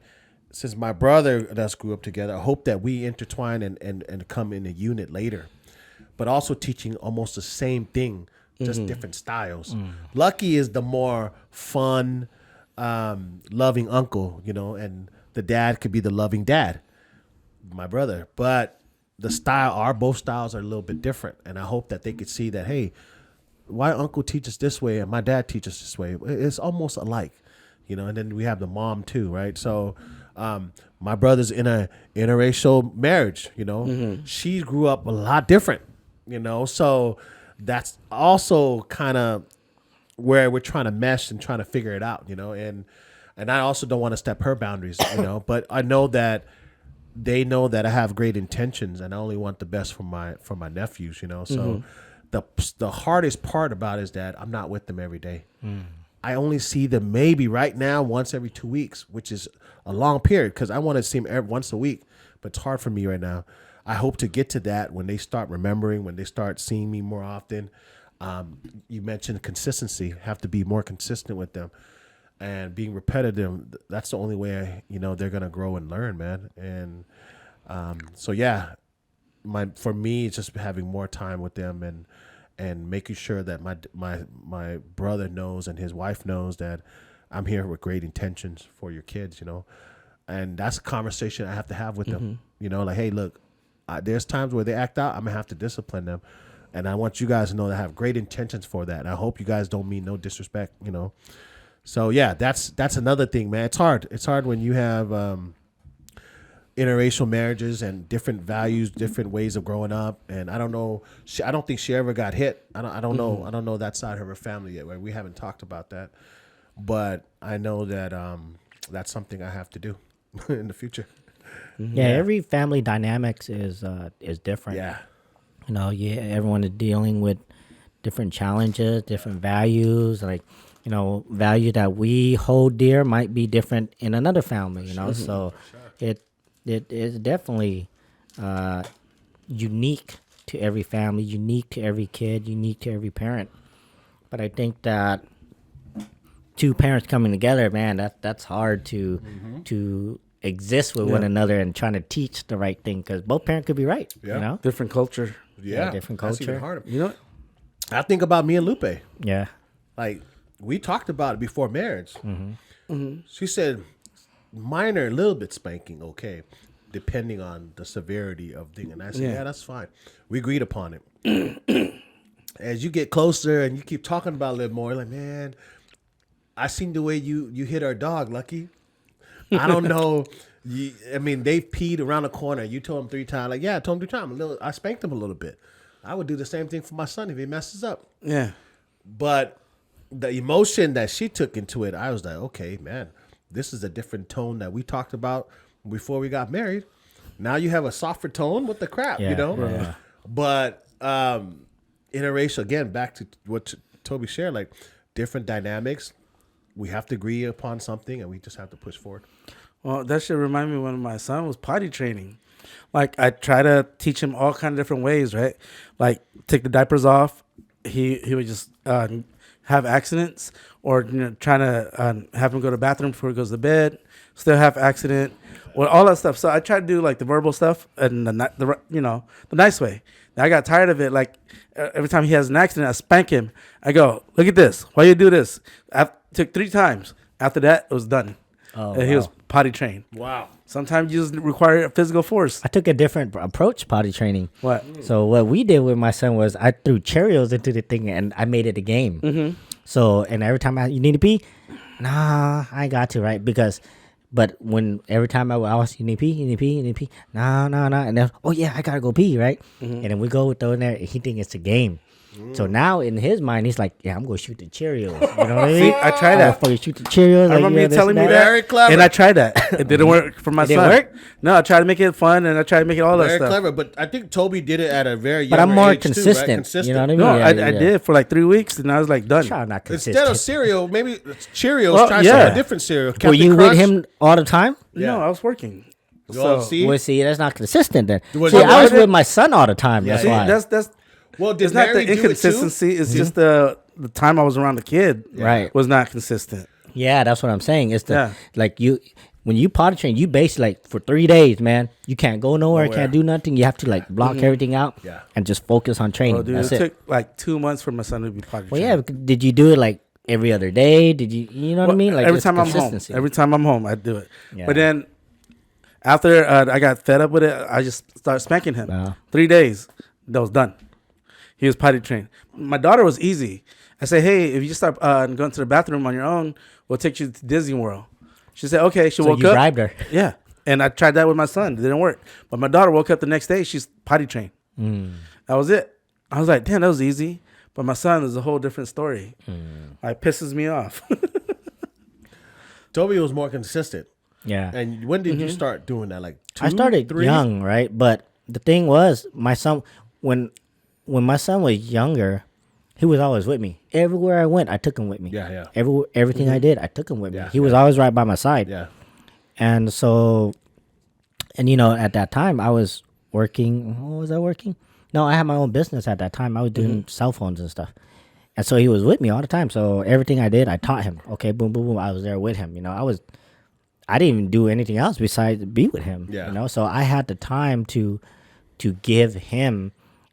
since my brother and us grew up together, I hope that we intertwine and come in a unit later. But also teaching almost the same thing, just different styles. Lucky is the more fun, loving uncle, and the dad could be the loving dad, my brother. But both styles are a little bit different. And I hope that they could see that, hey, why uncle teaches this way and my dad teaches this way? It's almost alike, and then we have the mom too, right? So my brother's in a interracial marriage, She grew up a lot different, so that's also kind of where we're trying to mesh and trying to figure it out, and I also don't want to step her boundaries, but I know that they know that I have great intentions and I only want the best for my nephews, so the hardest part about it is that I'm not with them every day. I only see them maybe right now once every 2 weeks, which is a long period because I want to see them once a week, but it's hard for me right now. I hope to get to that when they start remembering, when they start seeing me more often. You mentioned consistency. Have to be more consistent with them, and being repetitive. That's the only way they're gonna grow and learn, man. And so yeah, for me, it's just having more time with them and making sure that my brother knows and his wife knows that I'm here with great intentions for your kids, and that's a conversation I have to have with them. Like, hey, look, there's times where they act out. I'm gonna have to discipline them. And I want you guys to know that I have great intentions for that. And I hope you guys don't mean no disrespect, So yeah, that's another thing, man. It's hard. It's hard when you have interracial marriages and different values, different ways of growing up. And I don't know. I don't think she ever got hit. I don't know. I don't know that side of her family yet. Right? We haven't talked about that. But I know that that's something I have to do in the future. Yeah, every family dynamics is different. Yeah. Everyone is dealing with different challenges, different values. Like, value that we hold dear might be different in another family. So it is definitely unique to every family, unique to every kid, unique to every parent. But I think that two parents coming together, man, that's hard to exist with one another and trying to teach the right thing because both parents could be right. Yeah. Different culture. Yeah, different culture. That's even harder. I think about me and Lupe. Yeah. Like, we talked about it before marriage. She said, minor, a little bit spanking, okay, depending on the severity of thing. And I said, yeah, that's fine. We agreed upon it. As you get closer and you keep talking about it a little more, like, man, I seen the way you hit our dog, Lucky. I don't know. They peed around the corner. You told him 3 times. Like, yeah, I told him 3 times. I spanked him a little bit. I would do the same thing for my son if he messes up. Yeah. But the emotion that she took into it, I was like, okay, man, this is a different tone that we talked about before we got married. Now you have a softer tone. What the crap, Yeah. But interracial, again, back to what Toby shared, like different dynamics. We have to agree upon something, and we just have to push forward. Well, that should remind me when my son was potty training. Like, I try to teach him all kind of different ways, right? Like, take the diapers off. He would just have accidents, or trying to have him go to the bathroom before he goes to bed. Still have accident, or all that stuff. So I try to do like the verbal stuff and the nice way. Now I got tired of it. Like every time he has an accident, I spank him. I go, look at this. Why you do this? I took 3 times. After that, it was done. Oh, and he was potty trained. Wow. Sometimes you just require physical force. I took a different approach potty training. What? So what we did with my son was I threw Cheerios into the thing and I made it a game. Mm-hmm. So, and every time you need to pee, nah, I ain't got to, right? But when every time I was, you need to pee, nah, and then, oh yeah, I gotta go pee, right? Mm-hmm. And then we go with in there, and he think it's a game. So now in his mind, he's like, yeah, I'm gonna shoot the Cheerios. You know what I mean? See, I tried that. Fucking shoot the Cheerios. I remember you telling me that. Very clever. And I tried that. It didn't work for my son. Didn't work? No, I tried to make it fun, and I tried to make it all that Very stuff. clever, but I think Toby did it at a very young age. But I'm more too, consistent. right? Consistent. You know what I mean? No, Yeah, I did for like 3 weeks, and I was like done. Child not consistent. Instead of cereal, maybe Cheerios. Well, try yeah. some different cereal. Were Captain you Crunch. with him all the time? Yeah. No, I was working. Well, see? Well, see, that's not consistent then. Was See, it- I was was it- with my son all the time. Yeah, That's See, why. that's Well, did it's not the Mary do it too? inconsistency. It's just the time I was around the kid. Right. Was not consistent. Yeah, that's what I'm saying. It's the Yeah. like when you potty train, you basically like for 3 days, man. You can't go nowhere, can't do nothing. You have to like block everything out Yeah. and just focus on training. Oh, dude, that's it it. took like 2 months for my son to be potty Well, trained. yeah. Did you do it like every other day? Did you know what I mean? Like every it's time I'm home. consistency. Every time I'm home, I do it. Yeah. But then after I got fed up with it, I just started spanking him. Wow. 3 days, that was done. He was potty trained. My daughter was easy. I said, hey, if you start going to the bathroom on your own, we'll take you to Disney World. She said, okay. She So woke you up. bribed her. Yeah. And I tried that with my son. It didn't work. But my daughter woke up the next day. She's potty trained. That was it. I was like, damn, that was easy. But my son is a whole different story. It pisses me off. Toby was more consistent. Yeah. And when did you start doing that? Like 2, I started 3? young, right? But the thing was, my son, when my son was younger, he was always with me. Everywhere I went, I took him with me. Yeah. Everything I did, I took him with me. Yeah, He was always right by my side. Yeah. And so, and at that time, I was working. What was I working? No, I had my own business at that time. I was doing cell phones and stuff. And so he was with me all the time. So everything I did, I taught him. Okay, boom, boom, boom. I was there with him. I didn't even do anything else besides be with him. Yeah. So I had the time to give him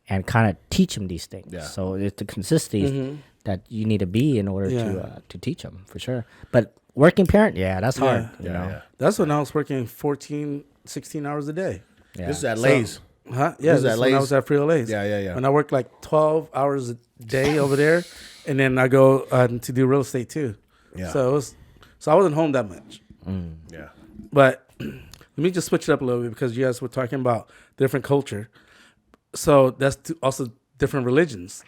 and kind of teach him these things. Yeah. So it's the consistency that you need to be in order to teach him, for sure. But working parent, that's hard. You know? Yeah. That's when I was working 14, 16 hours a day. Yeah. This is at Lay's. Huh? Yeah, Was this that is when I Lay's? was at Frito Lay's. Yeah. When I worked like 12 hours a day over there, and then I go to do real estate too. Yeah. So I wasn't home that much. Yeah. But let me just switch it up a little bit because you guys were talking about different culture. So that's also different religions.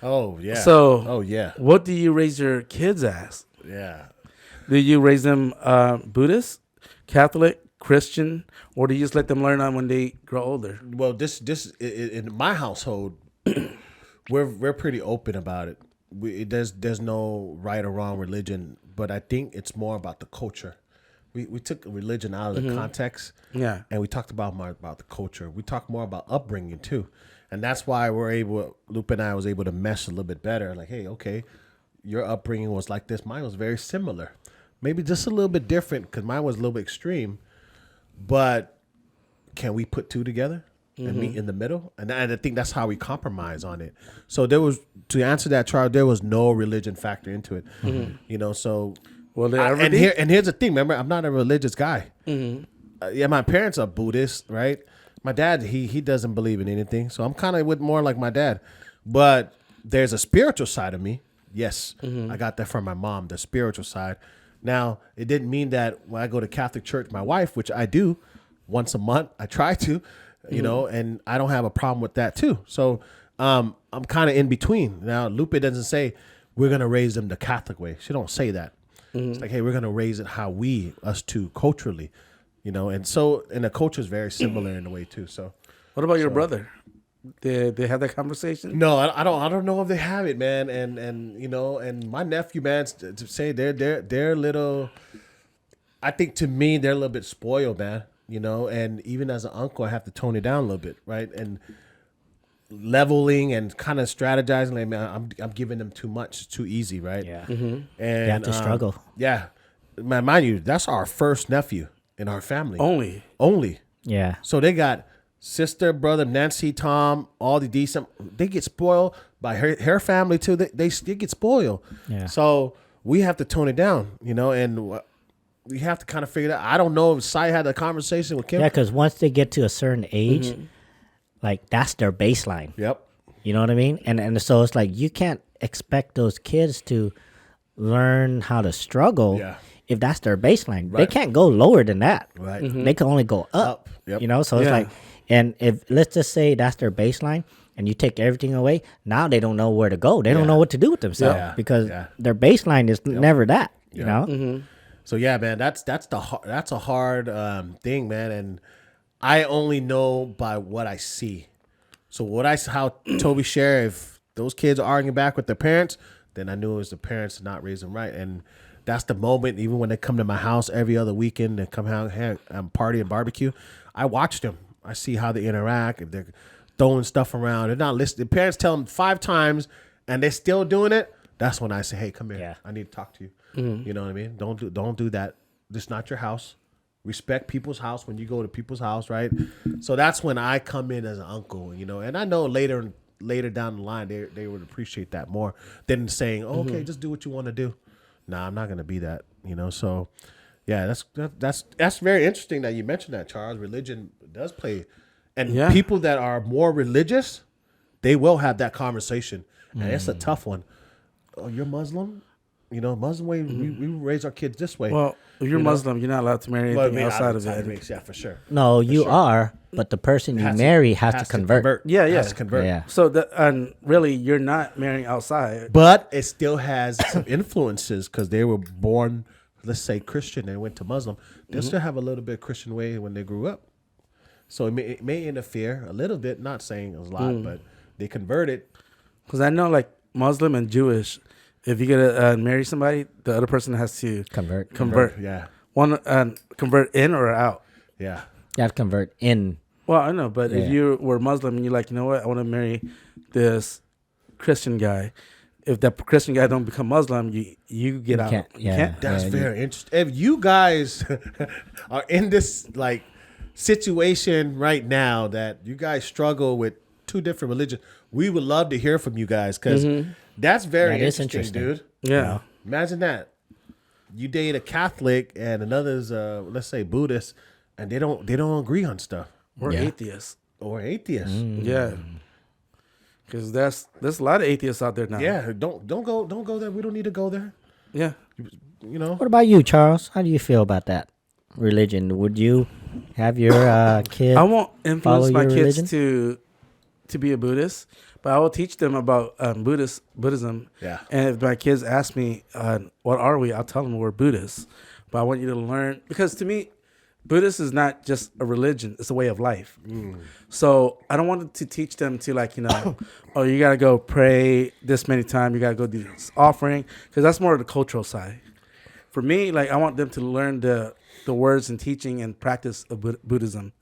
Oh, yeah. So oh, yeah. what do you raise your kids as? Yeah. Do you raise them Buddhist, Catholic, Christian, or do you just let them learn on when they grow older? Well, this in my household, we're pretty open about it. There's no right or wrong religion, but I think it's more about the culture. We took religion out of the context, and we talked more about the culture. We talked more about upbringing too, and that's why Lupe and I was able to mesh a little bit better. Like, hey, okay, your upbringing was like this. Mine was very similar, maybe just a little bit different because mine was a little bit extreme. But can we put two together and meet in the middle? And I think that's how we compromise on it. So to answer that, Charles, there was no religion factor into it. So. Well, here's the thing. Remember, I'm not a religious guy. My parents are Buddhist, right? My dad, he doesn't believe in anything, so I'm kind of with more like my dad. But there's a spiritual side of me. Yes, I got that from my mom, the spiritual side. Now, it didn't mean that when I go to Catholic church, my wife, which I do once a month, I try to, and I don't have a problem with that too. So I'm kind of in between. Now, Lupe doesn't say we're gonna raise them the Catholic way. She don't say that. It's like, hey, we're gonna raise it how us two culturally, and so the culture is very similar in a way too. So, what about your brother? They have that conversation? No, I don't know if they have it, man. And you know, and my nephew, man, to say they're little. I think to me they're a little bit spoiled, man. You know, and even as an uncle, I have to tone it down a little bit, right? And leveling and kind of strategizing. Like, man, I'm giving them too much, it's too easy, right? Yeah. And You have to struggle. Yeah, man, mind you, that's our first nephew in our family. Only. Yeah. So they got sister, brother, Nancy, Tom, all the decent. They get spoiled by her family too. They get spoiled. Yeah. So we have to tone it down, you know, and we have to kind of figure it out. I don't know if Sai had a conversation with Kim. Yeah, because once they get to a certain age, like that's their baseline. Yep. You know what I mean? And so it's like you can't expect those kids to learn how to struggle if that's their baseline. Right. They can't go lower than that. Right. They can only go up. Yep. You know, so it's like, and if let's just say that's their baseline and you take everything away, now they don't know where to go. They don't know what to do with themselves because their baseline is never that, you know? So yeah, man, that's a hard thing, man. And I only know by what I see. So how Toby shared, if those kids are arguing back with their parents, then I knew it was the parents not raising right. And that's the moment, even when they come to my house every other weekend and come out and party and barbecue, I watch them. I see how they interact. If they're throwing stuff around, they're not listening. The parents tell them 5 times and they're still doing it. That's when I say, hey, come here. Yeah. I need to talk to you. You know what I mean? Don't do that. This is not your house. Respect people's house when you go to people's house, right? So that's when I come in as an uncle, you know. And I know later down the line they would appreciate that more than saying, oh, okay, just do what you want to do. Nah, I'm not gonna be that, you know. So yeah, that's very interesting that you mentioned that, Charles. Religion does play, and people that are more religious, they will have that conversation, and it's a tough one. Oh, you're Muslim? You know, Muslim way, we raise our kids this way. Well, if you're Muslim, you're not allowed to marry anything outside of it. Yeah, for sure. No, you are, but the person you marry has to convert. Yeah, has to convert. Yeah. So, and really, you're not marrying outside. But it still has some influences because they were born, let's say, Christian and went to Muslim. They'll still have a little bit of Christian way when they grew up. So it may interfere a little bit, not saying a lot, but they converted. Because I know, like, Muslim and Jewish, if you get to marry somebody, the other person has to convert. Yeah. One convert in or out. You Yeah. have to convert in. Well, I know, but if you were Muslim and you're like, you know what, I want to marry this Christian guy. If that Christian guy don't become Muslim, you get out. You can't. That's very interesting. If you guys are in this like situation right now that you guys struggle with 2 different religions, we would love to hear from you guys because that's very interesting, dude. Yeah. Imagine that. You date a Catholic and another's let's say Buddhist, and they don't agree on stuff. Or atheists. Yeah. Because there's a lot of atheists out there now. Yeah. Don't go there. We don't need to go there. Yeah. You know. What about you, Charles? How do you feel about that religion? Would you have your kid? I won't influence my kids religion? to be a Buddhist, but I will teach them about Buddhism. Yeah. And if my kids ask me, what are we? I'll tell them we're Buddhists. But I want you to learn, because to me, Buddhist is not just a religion, it's a way of life. So I don't want to teach them to, like, you know, oh, you got to go pray this many times, you got to go do this offering, because that's more of the cultural side. For me, like, I want them to learn the words and teaching and practice of Buddhism.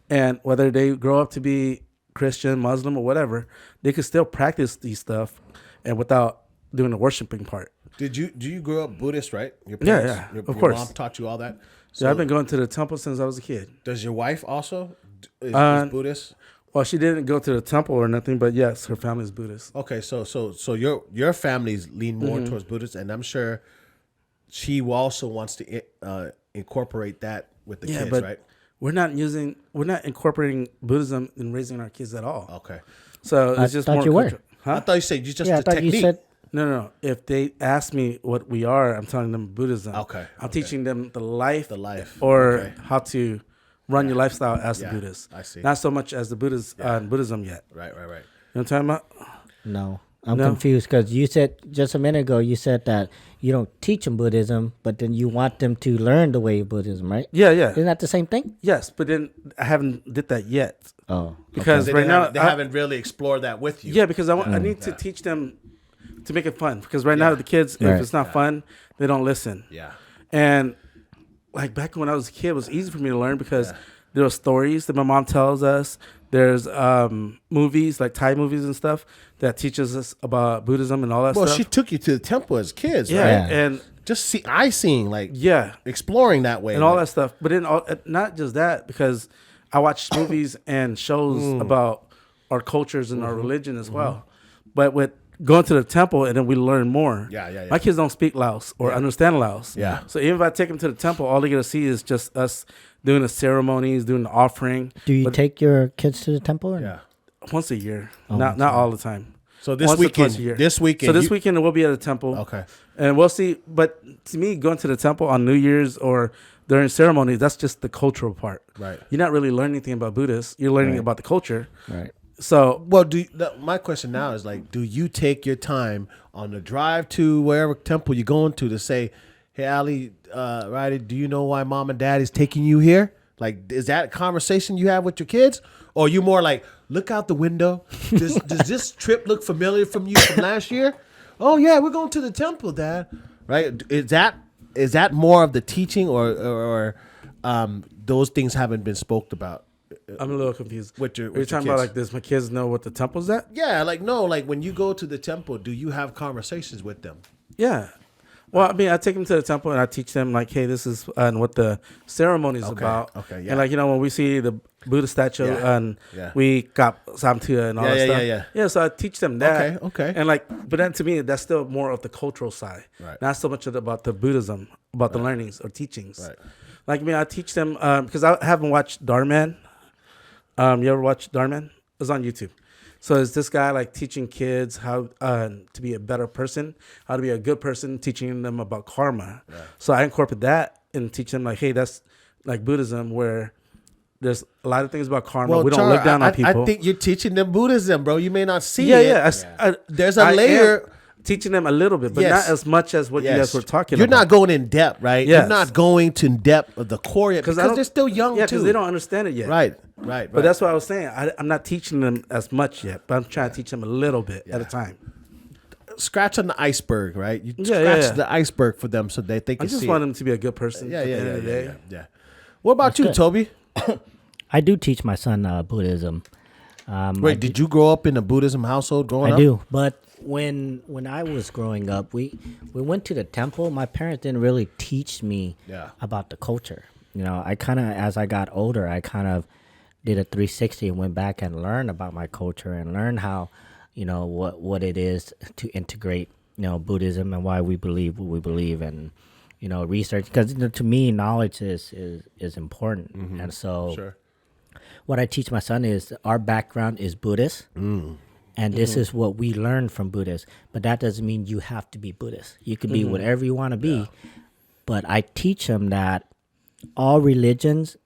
And whether they grow up to be Christian, Muslim, or whatever, they could still practice these stuff and without doing the worshiping part. Do you grow up Buddhist, right? Your Yeah, your course. Your mom taught you all that? So yeah, I've been going to the temple since I was a kid. Does your wife also is Buddhist? Well, she didn't go to the temple or nothing, but yes, her family is Buddhist. Okay, so your family's lean more towards Buddhist, and I'm sure she also wants to incorporate that with the kids, right? We're not incorporating Buddhism in raising our kids at all. Okay. So it's just more cultural. Huh? I thought you said just I the thought technique. you said No. If they ask me what we are, I'm telling them Buddhism. Okay. I'm teaching them the life, or how to run your lifestyle as a Buddhist. I see. Not so much as the Buddhism yet. Right. You know what I'm talking about? no. I'm confused because you said just a minute ago, you said that you don't teach them Buddhism, but then you want them to learn the way of Buddhism, right? Yeah, yeah. Isn't that the same thing? Yes, but then I haven't did that yet. Oh, because right now they haven't really explored that with you. Yeah, because I need to teach them to make it fun. Because right now the kids, if it's not fun, they don't listen. Yeah. And like back when I was a kid, it was easy for me to learn because there were stories that my mom tells us. There's movies, like Thai movies and stuff, that teaches us about Buddhism and all that stuff. Well, she took you to the temple as kids, yeah, right? and just seeing, like, exploring that way. And all that stuff. But then not just that, because I watch movies and shows about our cultures and our religion as well. But with going to the temple, and then we learn more. Yeah. My kids don't speak Laos or understand Laos. Yeah. So even if I take them to the temple, all they're going to see is just us doing the ceremonies, doing the offering. Do you take your kids to the temple? Or? Yeah. Once a year. Not all the time. So this weekend. So this weekend we'll be at the temple. Okay. And we'll see. But to me, going to the temple on New Year's or during ceremonies, that's just the cultural part. Right. You're not really learning anything about Buddhists. You're learning about the culture. Right. So, well, my question now is like, do you take your time on the drive to wherever temple you're going to say, hey, Ali, Riley, do you know why mom and dad is taking you here? Like, is that a conversation you have with your kids? Or are you more like, look out the window. Does this trip look familiar from you from last year? Oh, yeah, we're going to the temple, Dad. Right? Is that more of the teaching or those things haven't been spoke about? I'm a little confused. With your Are you talking about like this? My kids know what the temple's at? Yeah, like no, like when you go to the temple, do you have conversations with them? Yeah. Well, I mean, I take them to the temple and I teach them like, hey, this is what the ceremony is about. Okay, yeah. And like, when we see the Buddha statue and we got Samtua and all that stuff. Yeah, so I teach them that. Okay. And like, but then to me, that's still more of the cultural side. Right. Not so much about the Buddhism, about the learnings or teachings. Right. Like, I mean, I teach them, because I haven't watched Dharman. You ever watch Dharman? It's on YouTube. So it's this guy like teaching kids how to be a better person, how to be a good person, teaching them about karma. Yeah. So I incorporate that and teach them like, hey, that's like Buddhism where there's a lot of things about karma. Well, we don't look down on people. I think you're teaching them Buddhism, bro. You may not see it. Yeah. There's a layer. Teaching them a little bit, but not as much as what you guys were talking You're about. You're not going in depth, right? Yes. You're not going to in depth of the core yet because they're still young too. Yeah, because they don't understand it yet. Right. But that's what I was saying. I'm not teaching them as much yet, but I'm trying to teach them a little bit at a time. Scratch on the iceberg, right? You scratch the iceberg for them so that they can see. I just want them to be a good person at the end of the day. Yeah. What about you, Toby? I do teach my son Buddhism. Wait, did you grow up in a Buddhism household growing up? I do, but when I was growing up, we went to the temple. My parents didn't really teach me about the culture. I kind of, as I got older, I kind of did a 360 and went back and learned about my culture and learned how, what it is to integrate, Buddhism and why we believe what we believe and, research. Because to me, knowledge is important. Mm-hmm. And so what I teach my son is our background is Buddhist. And this is what we learn from Buddhists. But that doesn't mean you have to be Buddhist. You could be whatever you want to be. Yeah. But I teach them that all religions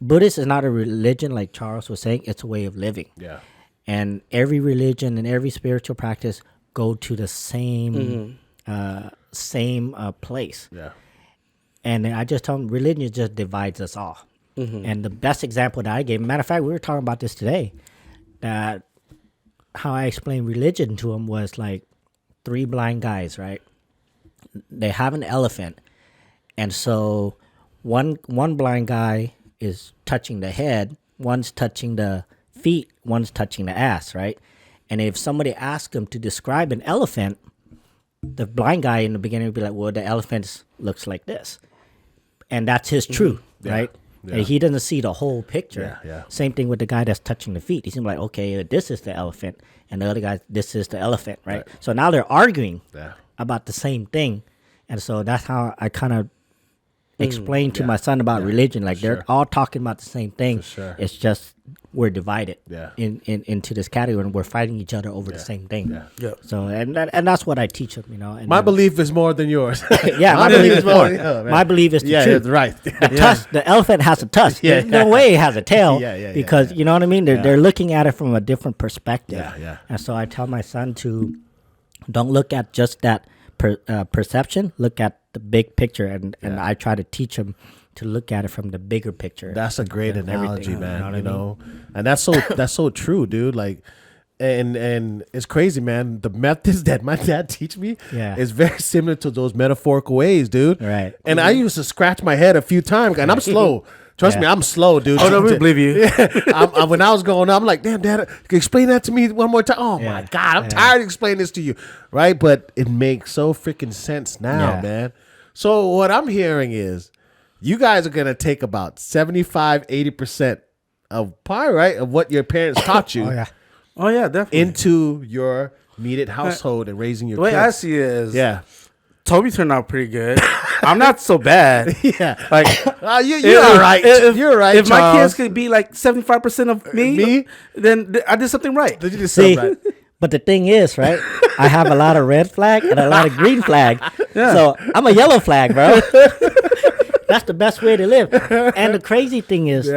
Buddhist is not a religion like Charles was saying. It's a way of living. Yeah. And every religion and every spiritual practice go to the same place. Yeah. And I just tell them religion just divides us all. Mm-hmm. And the best example that I gave, matter of fact, we were talking about this today, that how I explained religion to them was like 3 blind guys, right? They have an elephant. And so one blind guy is touching the head, one's touching the feet, one's touching the ass, right? And if somebody asked him to describe an elephant, the blind guy in the beginning would be like, well, the elephant looks like this. And that's his truth, right? Yeah. And he doesn't see the whole picture. Yeah. Same thing with the guy that's touching the feet. He's like, okay, this is the elephant. And the other guy, this is the elephant, right? So now they're arguing about the same thing. And so that's how I kind of explain to my son about religion. Like they're all talking about the same thing. It's just we're divided into this category, and we're fighting each other over the same thing. So and that's what I teach them. You know, and my belief is more than yours. My belief is more. My belief is the truth. Right. The elephant has a tusk. There's no way it has a tail. Because you know what I mean. They're looking at it from a different perspective. And so I tell my son to don't look at just that perception. Look at the big picture, and I try to teach him to look at it from the bigger picture. That's a great analogy, man. You know, and that's so true, dude. Like, and it's crazy, man. The methods that my dad teach me is very similar to those metaphorical ways, dude. Right. And I used to scratch my head a few times, and I'm slow. Trust me, I'm slow, dude. Oh, no, we believe you. When I was growing up, I'm like, damn, Dad, explain that to me one more time. Oh, my God, I'm tired of explaining this to you. Right? But it makes so freaking sense now, man. So what I'm hearing is you guys are going to take about 75, 80% of probably, right, of what your parents taught you. Oh, yeah, definitely. Into your immediate household and raising your kids. The way I see it is, Toby turned out pretty good. I'm not so bad. Like you're all right. You're right. If my kids could be like 75% of me, then I did something right. Did you do something right? But the thing is, right? I have a lot of red flag and a lot of green flag. So I'm a yellow flag, bro. That's the best way to live. And the crazy thing is,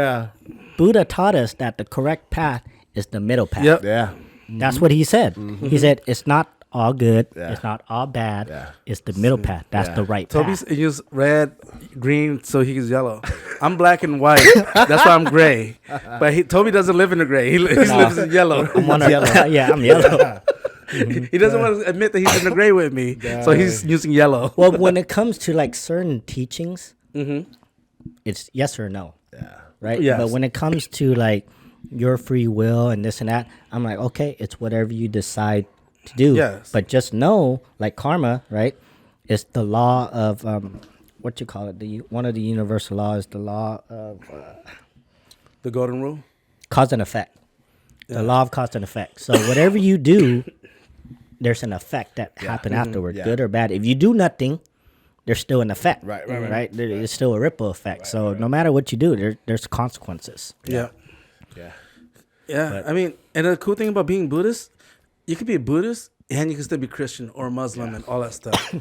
Buddha taught us that the correct path is the middle path. Yep. Yeah. That's what he said. He said it's not all good. It's not all bad. It's the middle path. That's the right path. Toby's used red, green, so he's yellow. I'm black and white. That's why I'm gray. But Toby doesn't live in the gray. He lives in yellow. I'm yellow. I'm yellow. He doesn't want to admit that he's in the gray with me, so he's using yellow. Well, when it comes to like certain teachings, it's yes or no. Right? Yes. But when it comes to like your free will and this and that, I'm like, okay, it's whatever you decide to do. Yes. But just know, like karma, right? It's the law of what you call it? One of the universal laws, the law of the golden rule, cause and effect. The law of cause and effect. So whatever you do, there's an effect that happen afterward, good or bad. If you do nothing, there's still an effect. Right. There's still a ripple effect. So no matter what you do, there's consequences. Yeah. I mean, and the cool thing about being Buddhist, you could be a Buddhist and you can still be Christian or Muslim and all that stuff.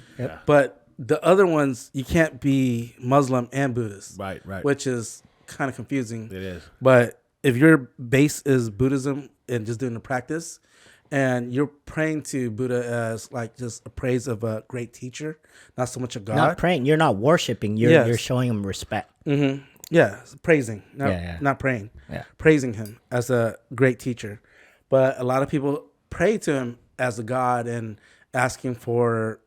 But the other ones, you can't be Muslim and Buddhist. Right. Which is kind of confusing. It is. But if your base is Buddhism and just doing the practice, and you're praying to Buddha as like just a praise of a great teacher, not so much a God. Not praying. You're not worshiping. You're showing him respect. Mm-hmm. Yeah, praising, not praying. Yeah. Praising him as a great teacher. But a lot of people pray to him as a God and asking for,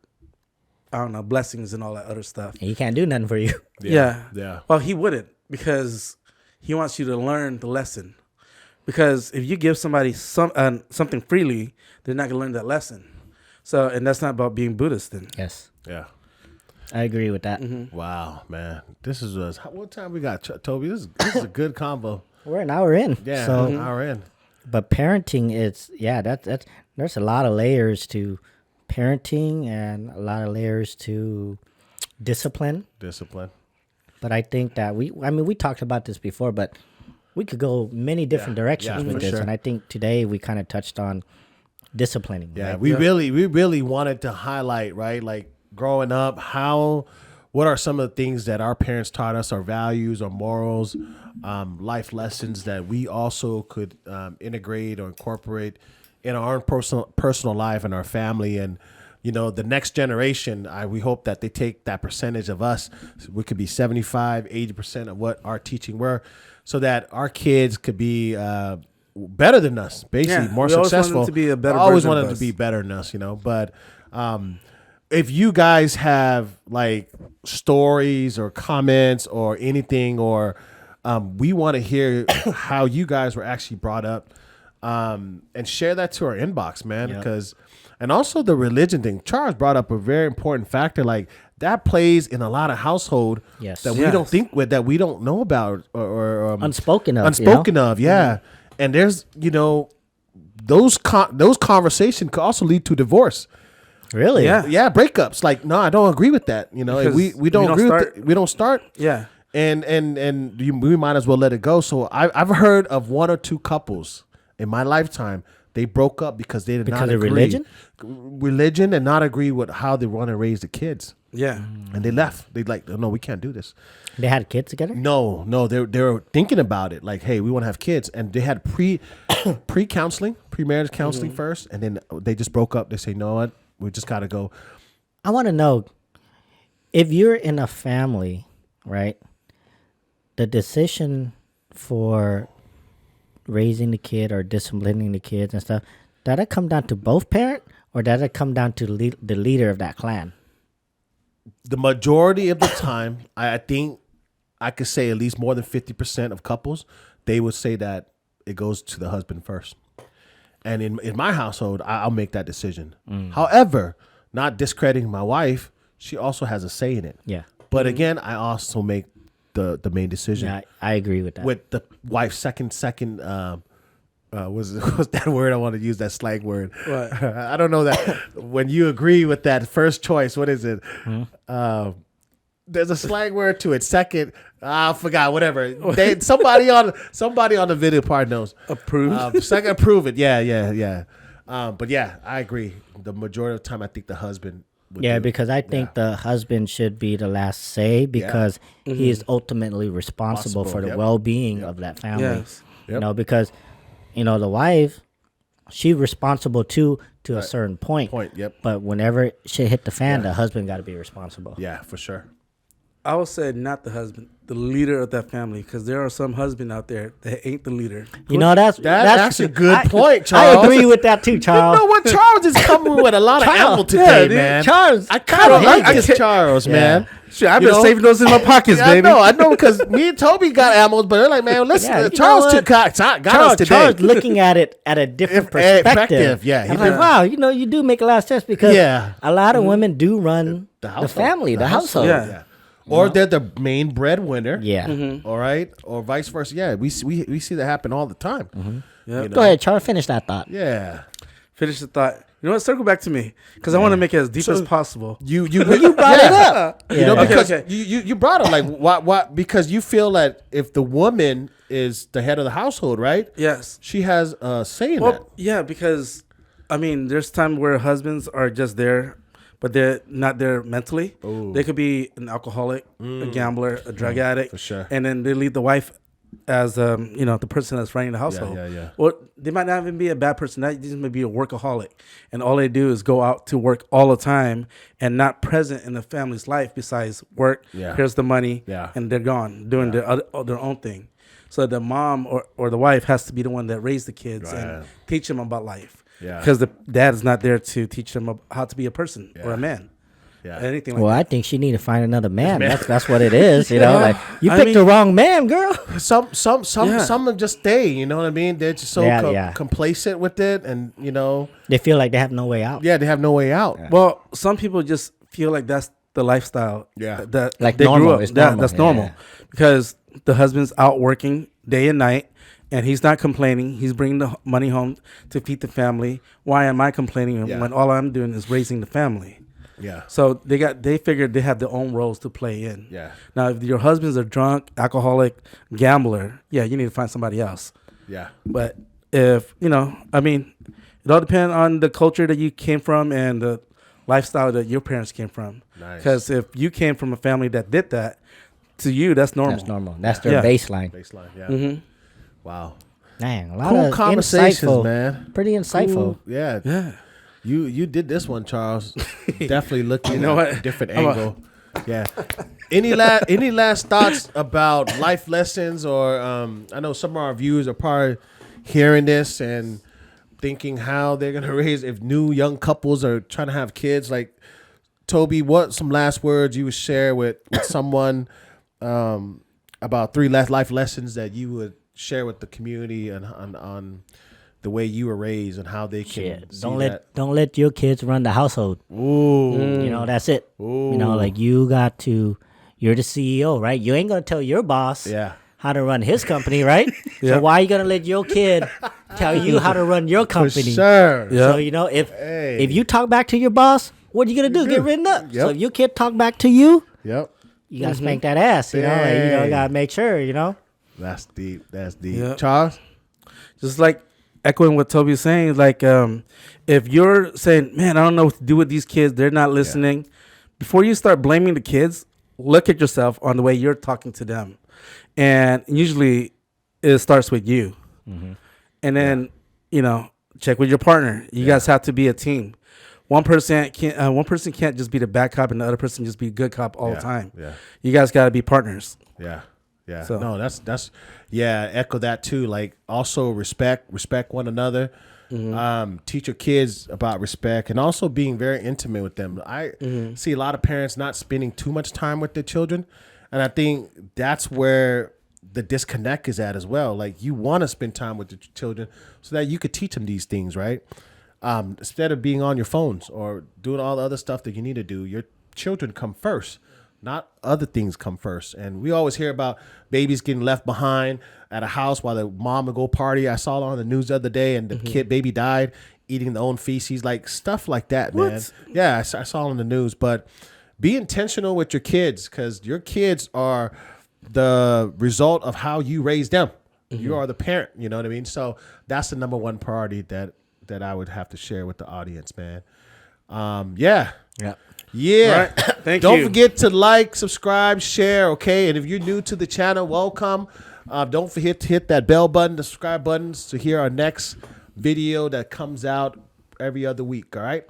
I don't know, blessings and all that other stuff. And he can't do nothing for you. Yeah. Well, he wouldn't, because he wants you to learn the lesson. Because if you give somebody something freely, they're not going to learn that lesson. So, and that's not about being Buddhist then. Yes. Yeah. I agree with that. Mm-hmm. What time we got, Toby? This is a good combo. We're an hour in. Yeah, so, an hour in. But parenting is, that's there's a lot of layers to parenting and a lot of layers to discipline. But I think that we talked about this before, but we could go many different directions with this. Sure. And I think today we kind of touched on disciplining. Yeah, right? we really wanted to highlight, right? Like growing up, what are some of the things that our parents taught us, our values, our morals, life lessons that we also could integrate or incorporate in our own personal life and our family. And, you know, the next generation, we hope that they take that percentage of us. We could be 75, 80% of what our teaching were, so that our kids could be better than us, basically more successful. Always wanted them to be better than us, you know. But if you guys have like stories or comments or anything, or we want to hear how you guys were actually brought up, and share that to our inbox, man. Because, and also the religion thing. Charles brought up a very important factor, like that plays in a lot of household that we don't think with, that we don't know about, or unspoken of. Yeah. And there's, you know, those conversations could also lead to divorce. Really? Yeah, breakups. Like, no, I don't agree with that. You know, if we don't agree with it, we don't start. Yeah. And we might as well let it go. So I've heard of 1 or 2 couples in my lifetime. They broke up because they did not agree. Because of religion, and not agree with how they want to raise the kids. Yeah. And they left. They like, no, we can't do this. They had kids together? No, they were thinking about it. Like, hey, we want to have kids, and they had pre-counseling, pre-marriage counseling first, and then they just broke up. They say, no, what, we just got to go. I want to know, if you're in a family, right? The decision for raising the kid or disciplining the kids and stuff, does that come down to both parent, or does it come down to the leader of that clan? The majority of the time, I think I could say at least more than 50% of couples, they would say that it goes to the husband first. And in my household, I'll make that decision. However, not discrediting my wife, she also has a say in it. Yeah. But again, I also make the main decision. Yeah, I agree with that. With the wife's second was that word I want to use, that slang word. What? I don't know that when you agree with that first choice, what is it? There's a slang word to it. Second, I forgot, whatever. Somebody on the video part knows. Approve. Second, approve it. Yeah. But yeah, I agree. The majority of the time, I think the husband would do it. Because I think the husband should be the last say, because he is ultimately responsible for the well-being of that family. Yes. You know, because the wife, she's responsible to a certain point. Yep. But whenever shit hit the fan, the husband got to be responsible. Yeah, for sure. I would say not the husband, the leader of that family, because there are some husbands out there that ain't the leader. That's a good point, Charles. I agree with that too, Charles. You know what? Charles is coming with a lot of ammo today, man. Charles, I kind of like this Charles, man. Shit, I've been saving those in my pockets, baby. I know, because me and Toby got ammo, but they're like, man, listen, Charles got us today. Charles looking at it at a different perspective. Yeah, I'm like, wow, you do make a lot of sense, because a lot of women do run the family, the household. Yeah. Or they're the main breadwinner. Yeah. All right. Or vice versa. Yeah. We see that happen all the time. Yeah. Go ahead, Charles. Finish that thought. Yeah. Finish the thought. You know what? Circle back to me, because I want to make it as deep as possible. You brought it up. Because Okay. you brought it, like, why? Because you feel that if the woman is the head of the household, right? Yes. She has a say in that. Yeah, because there's time where husbands are just there, but they're not there mentally. Ooh. They could be an alcoholic, a gambler, a drug addict, for sure. And then they leave the wife as the person that's running the household. Yeah. Or they might not even be a bad person. They just may be a workaholic, and all they do is go out to work all the time and not present in the family's life besides work. Yeah. Here's the money, Yeah. and they're gone doing their own thing. So the mom or the wife has to be the one that raised the kids and teach them about life. Yeah. Because the dad is not there to teach them how to be a person or a man. Yeah. Anything like Well, that. I think she need to find another man. That's what it is. Like, you picked the wrong man, girl. Some just stay. You know what I mean? They're just so complacent with it, and they feel like they have no way out. Yeah, they have no way out. Yeah. Well, some people just feel like that's the lifestyle. Yeah. That Like they normal. grew up. It's normal. That's normal. Because the husband's out working day and night, and he's not complaining. He's bringing the money home to feed the family. Why am I complaining when all I'm doing is raising the family? Yeah. So they figured they have their own roles to play in. Yeah. Now, if your husband's a drunk, alcoholic, gambler, you need to find somebody else. Yeah. But if, it all depends on the culture that you came from and the lifestyle that your parents came from. Nice. Because if you came from a family that did that, to you, that's normal. That's normal. That's their baseline. Yeah. Mm-hmm. Wow. Dang, a lot Cool of conversations, man. Pretty insightful. Cool. Yeah. Yeah. You did this one, Charles. Definitely looking know at a what? different angle. Yeah. Any last thoughts about life lessons, or I know some of our viewers are probably hearing this and thinking how they're gonna raise, if new young couples are trying to have kids. Like, Toby, what some last words you would share with someone about 3 life lessons that you would share with the community and on the way you were raised and how they can don't let your kids run the household. Ooh. That's it. Ooh. Like, you're the CEO, right? You ain't gonna tell your boss how to run his company, right? So why are you gonna let your kid tell you how to run your company? For sure. So if you talk back to your boss, what are you gonna do? Get written up. Yep. So if your kid talk back to you, you gotta spank that ass. You know, like, you gotta make sure. You know. That's deep. That's deep. Yep. Charles, just like echoing what Toby's saying, like if you're saying, man, I don't know what to do with these kids, they're not listening. Before you start blaming the kids, look at yourself on the way you're talking to them, and usually it starts with you, and then check with your partner. You guys have to be a team. One person can't just be the bad cop and the other person just be a good cop all the time. Yeah, you guys got to be partners. Yeah. Yeah. So. No, that's echo that too. Like also respect one another. Teach your kids about respect and also being very intimate with them. I see a lot of parents not spending too much time with their children, and I think that's where the disconnect is at as well. Like you want to spend time with the children so that you could teach them these things, right? Instead of being on your phones or doing all the other stuff that you need to do, your children come first. Not other things come first. And we always hear about babies getting left behind at a house while the mom would go party. I saw it on the news the other day, and the baby died eating their own feces, like stuff like that, man. Yeah, I saw it on the news. But be intentional with your kids, because your kids are the result of how you raise them. You are the parent, you know what I mean? So that's the number one priority that I would have to share with the audience, man. Yeah. Right. Thank you. Don't forget to like, subscribe, share, okay? And if you're new to the channel, welcome. Don't forget to hit that bell button, the subscribe buttons to hear our next video that comes out every other week, all right?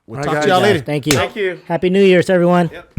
We'll talk to y'all later. Thank you. Happy New Year's, everyone. Yep.